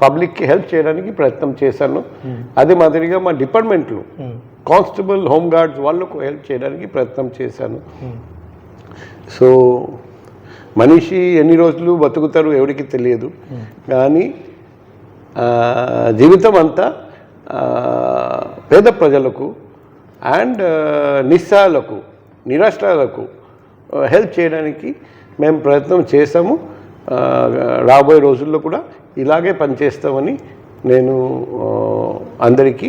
పబ్లిక్కి హెల్ప్ చేయడానికి ప్రయత్నం చేశాను. అదే మాదిరిగా మా డిపార్ట్మెంట్లు కానిస్టేబుల్, హోంగార్డ్స్ వాళ్ళకు హెల్ప్ చేయడానికి ప్రయత్నం చేశాను. సో మనిషి ఎన్ని రోజులు బతుకుతారు ఎవరికి తెలియదు, కానీ జీవితం అంతా పేద ప్రజలకు అండ్ నిస్సహాయులకు, నిరాశ్రయులకు హెల్ప్ చేయడానికి మేము ప్రయత్నం చేశాము. రాబోయే రోజుల్లో కూడా ఇలాగే పనిచేస్తామని నేను అందరికీ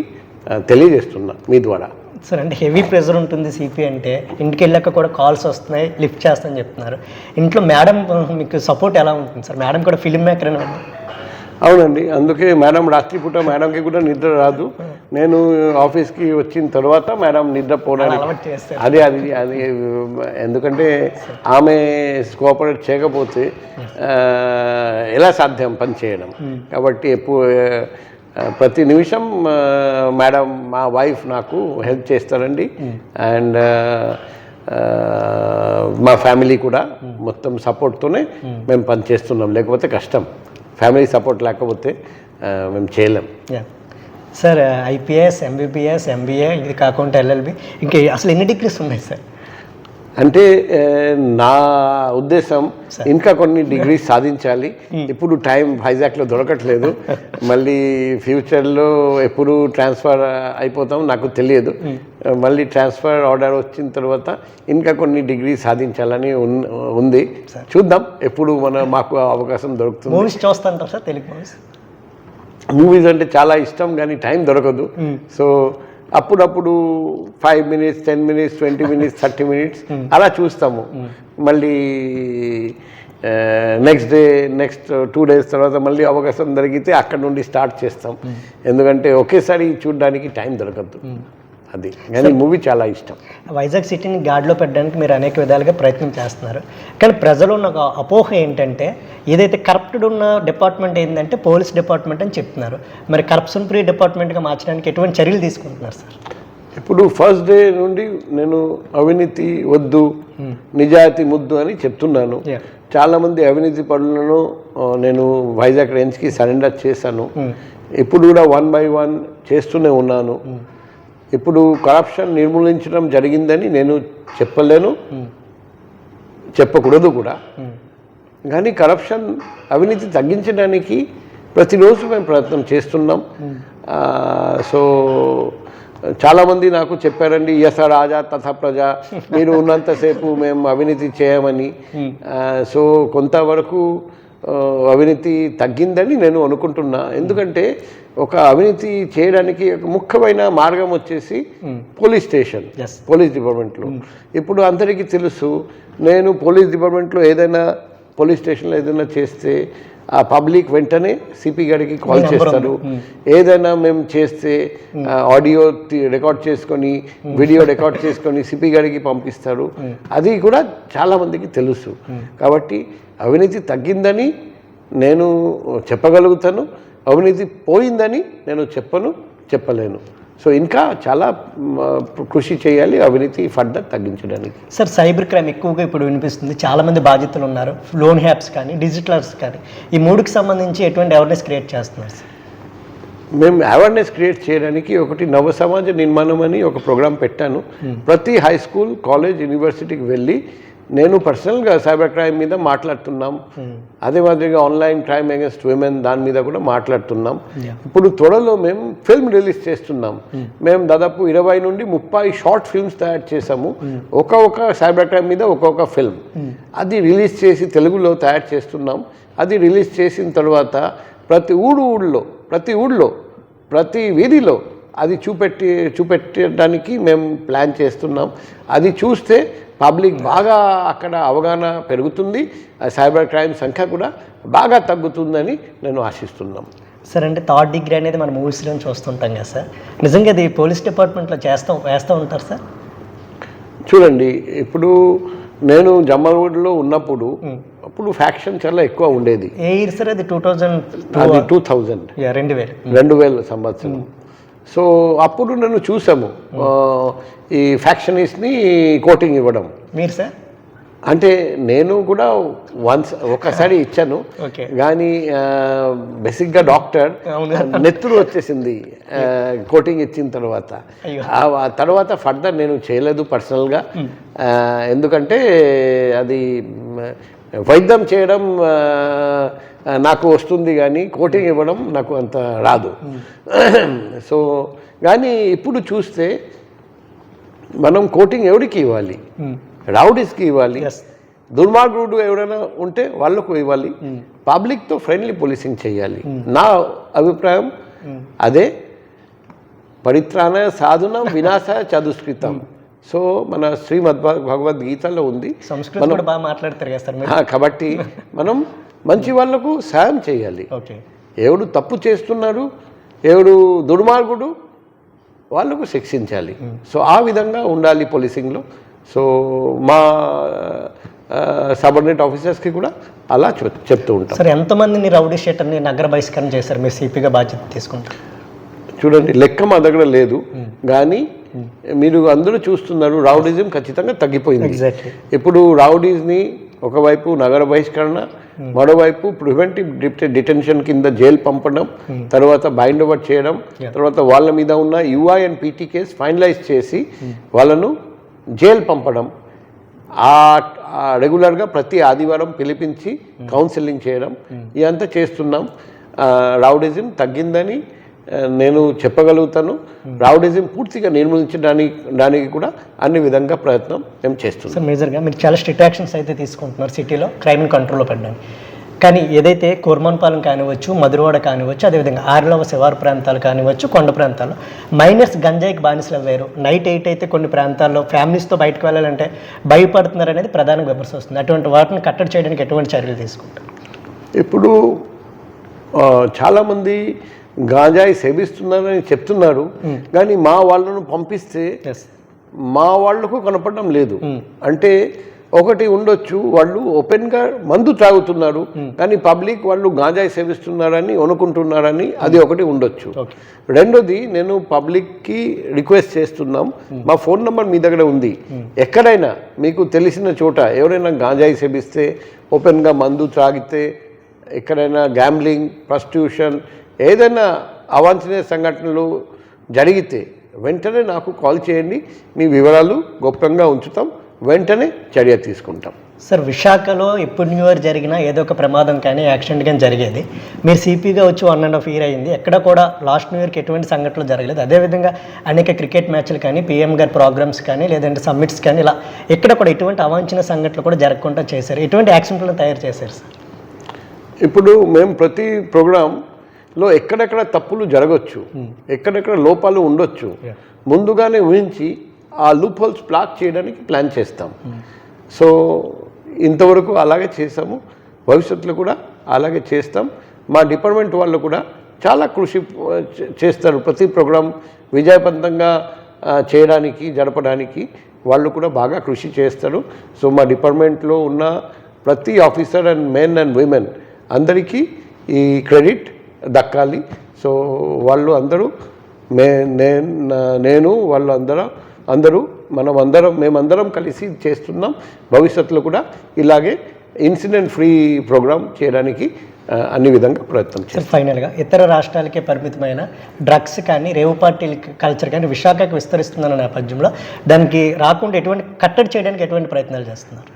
తెలియజేస్తున్నా మీ ద్వారా. సార్ అంటే హెవీ ప్రెషర్ ఉంటుంది సిపి అంటే, ఇంటికి వెళ్ళాక కూడా కాల్స్ వస్తున్నాయి, లిఫ్ట్ చేస్తామని చెప్తున్నారు. ఇంట్లో మేడం మీకు సపోర్ట్ ఎలా ఉంటుంది సార్? మేడం కూడా ఫిల్మ్ మేకర్ అని. అవునండి, అందుకే మేడం రాత్రిపూట మేడంకి కూడా నిద్ర రాదు. నేను ఆఫీస్కి వచ్చిన తర్వాత మేడం నిద్రపోవడానికి అది అది అది ఎందుకంటే ఆమె కోఆపరేట్ చేయకపోతే ఎలా సాధ్యం పని చేయడం. కాబట్టి ప్రతి నిమిషం మేడం, మా వైఫ్ నాకు హెల్ప్ చేస్తారండి. అండ్ మా ఫ్యామిలీ కూడా మొత్తం సపోర్ట్తోనే మేము పనిచేస్తున్నాం. లేకపోతే కష్టం, ఫ్యామిలీ సపోర్ట్ లేకపోతే మేము చేయలేం. సార్ ఐపీఎస్, ఎంబీబీఎస్, ఎంబీఏ, ఇది కాకుండా ఎల్ఎల్బి, ఇంకా అసలు ఎన్ని డిగ్రీస్ ఉన్నాయి సార్? అంటే నా ఉద్దేశం ఇంకా కొన్ని డిగ్రీస్ సాధించాలి. ఇప్పుడు టైం వైజాగ్లో దొరకట్లేదు. మళ్ళీ ఫ్యూచర్లో ఎప్పుడు ట్రాన్స్ఫర్ అయిపోతాం నాకు తెలియదు. మళ్ళీ ట్రాన్స్ఫర్ ఆర్డర్ వచ్చిన తర్వాత ఇంకా కొన్ని డిగ్రీ సాధించాలని ఉంది. చూద్దాం ఎప్పుడు మాకు అవకాశం దొరుకుతుంది. మూవీస్ చూస్తుంటారు సార్? తెలుగు మూవీస్ అంటే చాలా ఇష్టం కానీ టైం దొరకదు. సో అప్పుడప్పుడు 5 minutes, 10 minutes, 20 minutes, 30 minutes అలా చూస్తాము. మళ్ళీ నెక్స్ట్ 2 days తర్వాత మళ్ళీ అవకాశం దొరికితే అక్కడ నుండి స్టార్ట్ చేస్తాం. ఎందుకంటే ఒకేసారి చూడడానికి టైం దొరకదు. అది కానీ మూవీ చాలా ఇష్టం. వైజాగ్ సిటీని గాడిలో పెట్టడానికి మీరు అనేక విధాలుగా ప్రయత్నం చేస్తున్నారు. కానీ ప్రజలు ఉన్న అపోహ ఏంటంటే, ఏదైతే కరప్టెడ్ ఉన్న డిపార్ట్మెంట్ ఏంటంటే పోలీస్ డిపార్ట్మెంట్ అని చెప్తున్నారు. మరి కరప్షన్ ఫ్రీ డిపార్ట్మెంట్గా మార్చడానికి ఎటువంటి చర్యలు తీసుకుంటున్నారు సార్? ఇప్పుడు ఫస్ట్ డే నుండి నేను అవినీతి వద్దు, నిజాయితీ ముద్దు అని చెప్తున్నాను. చాలామంది అవినీతి పనులను నేను వైజాగ్ రేంజ్కి సరెండర్ చేశాను. ఇప్పుడు కూడా 1 by 1 చేస్తూనే ఉన్నాను. ఇప్పుడు కరప్షన్ నిర్మూలించడం జరిగిందని నేను చెప్పలేను, చెప్పకూడదు కూడా. కానీ కరప్షన్, అవినీతి తగ్గించడానికి ప్రతిరోజు మేము ప్రయత్నం చేస్తున్నాం. సో చాలామంది నాకు చెప్పారండి యస రాజా తథ ప్రజ, మీరు ఉన్నంతసేపు మేము అవినీతి చేయమని. సో కొంతవరకు అవినీతి తగ్గిందని నేను అనుకుంటున్నా. ఎందుకంటే ఒక అవినీతి చేయడానికి ఒక ముఖ్యమైన మార్గం వచ్చేసి పోలీస్ స్టేషన్, పోలీస్ డిపార్ట్మెంట్లో. ఇప్పుడు అందరికీ తెలుసు, నేను పోలీస్ డిపార్ట్మెంట్లో ఏదైనా పోలీస్ స్టేషన్లో ఏదైనా చేస్తే ఆ పబ్లిక్ వెంటనే సిపి గారికి కాల్ చేస్తారు. ఏదైనా మేము చేస్తే ఆడియో రికార్డ్ చేసుకొని వీడియో రికార్డ్ చేసుకొని సిపి గారికి పంపిస్తారు. అది కూడా చాలామందికి తెలుసు. కాబట్టి అవినీతి తగ్గిందని నేను చెప్పగలుగుతాను, అవినీతి పోయిందని నేను చెప్పలేను. సో ఇంకా చాలా కృషి చేయాలి అవినీతి ఫర్దర్ తగ్గించడానికి. సార్, సైబర్ క్రైమ్ ఎక్కువగా ఇప్పుడు వినిపిస్తుంది, చాలామంది బాధితులు ఉన్నారు. లోన్ యాప్స్ కానీ డిజిటల్స్ కానీ ఈ మూడుకి సంబంధించి ఎటువంటి అవేర్నెస్ క్రియేట్ చేస్తున్నారు సార్? మేము అవేర్నెస్ క్రియేట్ చేయడానికి ఒకటి నవ సమాజ నిర్మాణం అని ఒక ప్రోగ్రాం పెట్టాను. ప్రతి హై స్కూల్, కాలేజ్, యూనివర్సిటీకి వెళ్ళి నేను పర్సనల్గా సైబర్ క్రైమ్ మీద మాట్లాడుతున్నాం. అదే మాదిరిగా ఆన్లైన్ క్రైమ్ అగేన్స్ట్ విమెన్ దాని మీద కూడా మాట్లాడుతున్నాం. ఇప్పుడు త్వరలో మేము ఫిల్మ్ రిలీజ్ చేస్తున్నాం. మేము దాదాపు 20 నుండి 30 షార్ట్ ఫిల్మ్స్ తయారు చేసాము. ఒక్కొక్క సైబర్ క్రైమ్ మీద ఒక్కొక్క ఫిల్మ్ అది రిలీజ్ చేసి తెలుగులో తయారు చేస్తున్నాం. అది రిలీజ్ చేసిన తర్వాత ప్రతి ఊళ్ళో ప్రతి వీధిలో అది చూపెట్టడానికి మేము ప్లాన్ చేస్తున్నాం. అది చూస్తే పబ్లిక్ బాగా అక్కడ అవగాహన పెరుగుతుంది, సైబర్ క్రైమ్ సంఖ్య కూడా బాగా తగ్గుతుందని నేను ఆశిస్తున్నాం. సార్, అంటే థర్డ్ డిగ్రీ అనేది మనం మూవీస్లో చూస్తుంటాం కదా సార్, నిజంగా అది పోలీస్ డిపార్ట్మెంట్లో వేస్తూ ఉంటారు సార్? చూడండి, ఇప్పుడు నేను జమ్మలగూడలో ఉన్నప్పుడు అప్పుడు ఫ్యాక్షన్ చాలా ఎక్కువ ఉండేది. ఏ ఇయర్ సార్ అది? 2000 సంవత్సరం. సో అప్పుడు నన్ను చూసాము ఈ ఫ్యాక్షనిస్ట్ని కోటింగ్ ఇవ్వడం. మీరు సార్? అంటే నేను కూడా ఒకసారి ఇచ్చాను, కానీ బేసిక్గా డాక్టర్ నెత్తురు వచ్చేసింది కోటింగ్ ఇచ్చిన తర్వాత ఫర్దర్ నేను చేయలేదు పర్సనల్గా. ఎందుకంటే అది వైద్యం చేయడం నాకు వస్తుంది కానీ కోటింగ్ ఇవ్వడం నాకు అంత రాదు. సో కానీ ఇప్పుడు చూస్తే మనం కోటింగ్ ఎవరికి ఇవ్వాలి? రౌడీస్కి ఇవ్వాలి, దుర్మార్గుడు ఎవరైనా ఉంటే వాళ్ళకు ఇవ్వాలి, పబ్లిక్తో ఫ్రెండ్లీ పోలీసింగ్ చేయాలి. నా అభిప్రాయం అదే. పరిత్రాణ సాధునం వినాశ చదుష్కృతం. సో మన శ్రీమద్ భగవద్గీతలో ఉంది. సంస్కృతం కూడా బాగా మాట్లాడతారు కదా సార్. కాబట్టి మనం మంచి వాళ్లకు సాయం చేయాలి. ఎవడు తప్పు చేస్తున్నాడు, ఎవడు దుర్మార్గుడు, వాళ్ళకు శిక్షించాలి. సో ఆ విధంగా ఉండాలి పోలీసింగ్లో. సో మా సబార్డినేట్ ఆఫీసర్స్కి కూడా అలా చెప్తూ ఉంటాం. సార్, ఎంతమందిని రౌడీ షీటర్ని నగర బహిష్కరణ చేశారు మీరు సిపిగా బాధ్యత తీసుకుంటారు? చూడండి, లెక్క మా దగ్గర లేదు, కానీ మీరు అందరూ చూస్తున్నారు రౌడీజం ఖచ్చితంగా తగ్గిపోయింది. ఇప్పుడు రౌడీస్ని ఒకవైపు నగర బహిష్కరణ, మరోవైపు ప్రివెంటివ్ డిటెన్షన్ కింద జైలు పంపడం, తర్వాత బైండ్ ఓవర్ చేయడం, తర్వాత వాళ్ళ మీద ఉన్న UI and PT case finalize చేసి వాళ్ళను జైలు పంపడం, రెగ్యులర్గా ప్రతి ఆదివారం పిలిపించి కౌన్సిలింగ్ చేయడం, ఇదంతా చేస్తున్నాం. రౌడీజం తగ్గిందని నేను చెప్పగలుగుతాను. రౌడీజం పూర్తిగా నిర్మూలించడానికి కూడా అన్ని విధంగా ప్రయత్నం మేము చేస్తున్నాం. సార్, మేజర్గా మీరు చాలా స్ట్రిక్ట్ యాక్షన్స్ అయితే తీసుకుంటున్నారు సిటీలో క్రైమ్ని కంట్రోల్లో పెట్టడానికి. కానీ ఏదైతే కోర్మన్పాలెం కానివచ్చు, మధురవాడ కానివచ్చు, అదేవిధంగా ఆర్లవ శివారు ప్రాంతాలు కానివచ్చు, కొండ ప్రాంతాల్లో మైనర్స్ గంజాయికి బానిసలు అయ్యారు. నైట్ 8 అయితే కొన్ని ప్రాంతాల్లో ఫ్యామిలీస్తో బయటకు వెళ్ళాలంటే భయపడుతున్నారు అనేది ప్రధాన విమర్శ వస్తుంది. అటువంటి వాటిని కట్టడి చేయడానికి ఎటువంటి చర్యలు తీసుకుంటారు? ఇప్పుడు చాలామంది గాంజాయి సేవిస్తున్నారని చెప్తున్నారు, కానీ మా వాళ్ళను పంపిస్తే మా వాళ్లకు కనపడడం లేదు. అంటే ఒకటి ఉండొచ్చు, వాళ్ళు ఓపెన్గా మందు తాగుతున్నారు కానీ పబ్లిక్ వాళ్ళు గాంజాయి సేవిస్తున్నారని అనుకుంటున్నారని, అది ఒకటి ఉండొచ్చు. రెండోది, నేను పబ్లిక్కి రిక్వెస్ట్ చేస్తున్నాం, మా ఫోన్ నెంబర్ మీ దగ్గర ఉంది. ఎక్కడైనా మీకు తెలిసిన చోట ఎవరైనా గాంజాయి సేవిస్తే, ఓపెన్గా మందు తాగితే, ఎక్కడైనా గ్యాంబ్లింగ్, ప్రాస్టిట్యూషన్, ఏదైనా అవాంఛనీయ సంఘటనలు జరిగితే వెంటనే నాకు కాల్ చేయండి. మీ వివరాలు గోప్యంగా ఉంచుతాం, వెంటనే చర్య తీసుకుంటాం. సార్ విశాఖలో ఎప్పుడు న్యూ ఇయర్ జరిగినా ఏదో ఒక ప్రమాదం కానీ యాక్సిడెంట్ కానీ జరిగేది. మీరు సిపిగా వచ్చి 1.5 year అయింది, ఎక్కడ కూడా లాస్ట్ న్యూ ఇయర్కి ఎటువంటి సంఘటనలు జరగలేదు. అదేవిధంగా అనేక క్రికెట్ మ్యాచ్లు కానీ పిఎం గారి ప్రోగ్రామ్స్ కానీ లేదంటే సమ్మిట్స్ కానీ ఇలా ఎక్కడ కూడా ఎటువంటి అవాంఛనీయ సంఘటనలు కూడా జరగకుండా చేశారు. ఎటువంటి యాక్సిడెంట్లను తయారు చేశారు సార్? ఇప్పుడు మేము ప్రతి ప్రోగ్రాంలో ఎక్కడెక్కడ తప్పులు జరగవచ్చు, ఎక్కడెక్కడ లోపాలు ఉండొచ్చు ముందుగానే ఊహించి ఆ లూప్ హోల్స్ బ్లాక్ చేయడానికి ప్లాన్ చేస్తాం. సో ఇంతవరకు అలాగే చేసాము, భవిష్యత్తులో కూడా అలాగే చేస్తాం. మా డిపార్ట్మెంట్ వాళ్ళు కూడా చాలా కృషి చేస్తారు ప్రతి ప్రోగ్రాం విజయవంతంగా చేయడానికి, జరపడానికి వాళ్ళు కూడా బాగా కృషి చేస్తారు. సో మా డిపార్ట్మెంట్లో ఉన్న ప్రతి officer and men and women అందరికీ ఈ క్రెడిట్ దక్కాలి. సో వాళ్ళు అందరూ నేను వాళ్ళు అందరూ మేమందరం కలిసి చేస్తున్నాం. భవిష్యత్తులో కూడా ఇలాగే ఇన్సిడెంట్ ఫ్రీ ప్రోగ్రామ్ చేయడానికి అన్ని విధంగా ప్రయత్నం చేస్తాం. ఫైనల్గా ఇతర రాష్ట్రాలకే పరిమితమైన డ్రగ్స్ కానీ రేవు పార్టీ కల్చర్ కానీ విశాఖకు విస్తరిస్తుందన్న నేపథ్యంలో దానికి రాకుండా ఎటువంటి కట్టడి చేయడానికి ఎటువంటి ప్రయత్నాలు చేస్తున్నారు?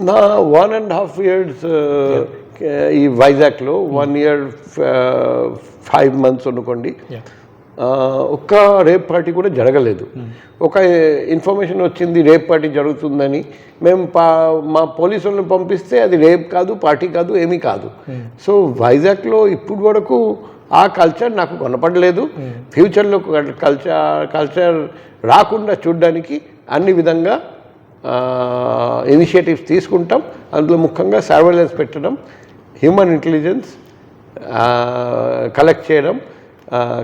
నా 1.5 years ఈ వైజాగ్లో 1 year 5 months అనుకోండి, ఒక్క రేప్ పార్టీ కూడా జరగలేదు. ఒక ఇన్ఫర్మేషన్ వచ్చింది రేప్ పార్టీ జరుగుతుందని, మేము మా పోలీసు వాళ్ళని పంపిస్తే అది రేప్ కాదు, పార్టీ కాదు, ఏమీ కాదు. సో వైజాగ్లో ఇప్పుడు వరకు ఆ కల్చర్ నాకు కనపడలేదు. ఫ్యూచర్లో కల్చర్ రాకుండా చూడడానికి అన్ని విధంగా ఇనిషియేటివ్స్ తీసుకుంటాం. అందులో ముఖ్యంగా సర్వేలెన్స్ పెట్టడం, హ్యూమన్ ఇంటెలిజెన్స్ కలెక్ట్ చేయడం,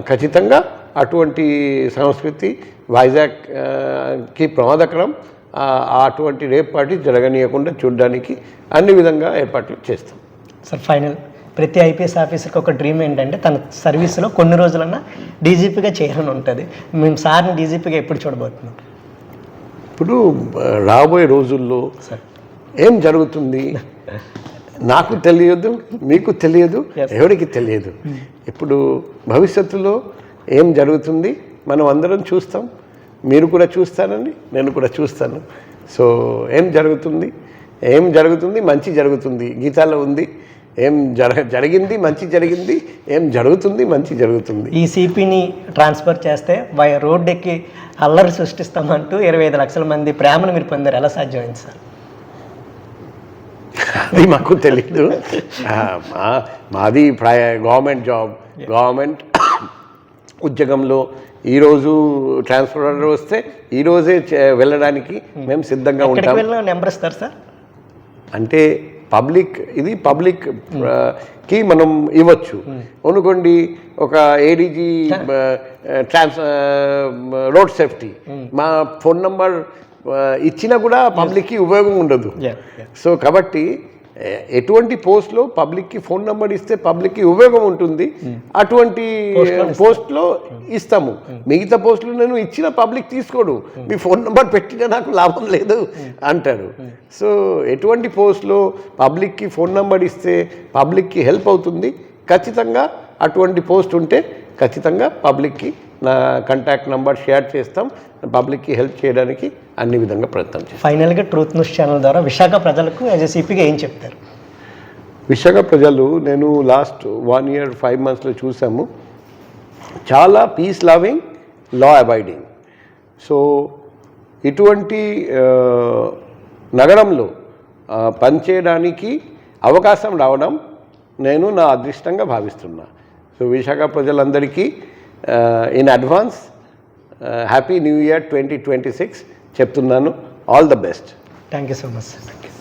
ఖచ్చితంగా అటువంటి సంస్కృతి వైజాగ్కి ప్రమాదకరం. అటువంటి రేప్ పార్టీ జరగనీయకుండా చూడడానికి అన్ని విధంగా ఏర్పాట్లు చేస్తాం. సార్ ఫైనల్, ప్రతి ఐపీఎస్ ఆఫీసర్కి ఒక డ్రీమ్ ఏంటంటే తన సర్వీస్లో కొన్ని రోజులన్నా డీజీపీగా చేయాలని ఉంటుంది. మేము సార్ని డీజీపీగా ఎప్పుడు చూడబోతున్నాం? ఇప్పుడు రాబోయే రోజుల్లో ఏం జరుగుతుంది నాకు తెలియదు, మీకు తెలియదు, ఎవరికి తెలియదు. ఇప్పుడు భవిష్యత్తులో ఏం జరుగుతుంది మనం అందరం చూస్తాం. మీరు కూడా చూస్తానండి, నేను కూడా చూస్తాను. సో ఏం జరుగుతుంది మంచి జరుగుతుంది. గీతాలో ఉంది, ఏం జరిగింది మంచి జరిగింది, ఏం జరుగుతుంది మంచి జరుగుతుంది. ఈ సిపిని ట్రాన్స్ఫర్ చేస్తే రోడ్డు ఎక్కి అల్లరి సృష్టిస్తామంటూ 25 లక్షల మంది ప్రేమను మీరు పొందారు. ఎలా సాధ్యమైంది సార్? అది మాకు తెలీదు. మాది గవర్నమెంట్ జాబ్, గవర్నమెంట్ ఉద్యోగంలో ఈరోజు ట్రాన్స్ఫర్ ఆర్డర్ వస్తే ఈరోజే వెళ్ళడానికి మేము సిద్ధంగా ఉంటాం. నెంబర్ ఇస్తారు సార్? అంటే పబ్లిక్కి మనం ఇవ్వచ్చు అనుకోండి. ఒక ఏడీజీ రోడ్ సేఫ్టీ మా ఫోన్ నంబర్ ఇచ్చినా కూడా పబ్లిక్కి ఉపయోగం ఉండదు. సో కాబట్టి ఎటువంటి పోస్ట్లో పబ్లిక్కి ఫోన్ నెంబర్ ఇస్తే పబ్లిక్కి ఉపయోగం ఉంటుంది, అటువంటి పోస్ట్లో ఇస్తాము. మిగతా పోస్టులు నేను ఇచ్చిన పబ్లిక్ తీసుకోడు, మీ ఫోన్ నెంబర్ పెట్టినా నాకు లాభం లేదు అంటారు. సో ఎటువంటి పోస్ట్లో పబ్లిక్కి ఫోన్ నెంబర్ ఇస్తే పబ్లిక్కి హెల్ప్ అవుతుంది. ఖచ్చితంగా అటువంటి పోస్ట్ ఉంటే ఖచ్చితంగా పబ్లిక్కి నా కాంటాక్ట్ నెంబర్ షేర్ చేస్తాం, పబ్లిక్కి హెల్ప్ చేయడానికి అన్ని విధంగా ప్రయత్నం చేస్తాం. ఫైనల్గా ట్రూత్ న్యూస్ ఛానల్ ద్వారా విశాఖ ప్రజలకు యాజ్ ఎ సిపిగా ఏం చెప్తారు? విశాఖ ప్రజలు నేను లాస్ట్ 1 year 5 monthsలో చూసాము, చాలా peace loving, law abiding. So ఇటువంటి నగరంలో పనిచేయడానికి అవకాశం రావడం నేను నా అదృష్టంగా భావిస్తున్నా. సో విశాఖ ప్రజలందరికీ in advance happy new year 2026 చెప్తున్నాను. All the best. Thank you so much sir.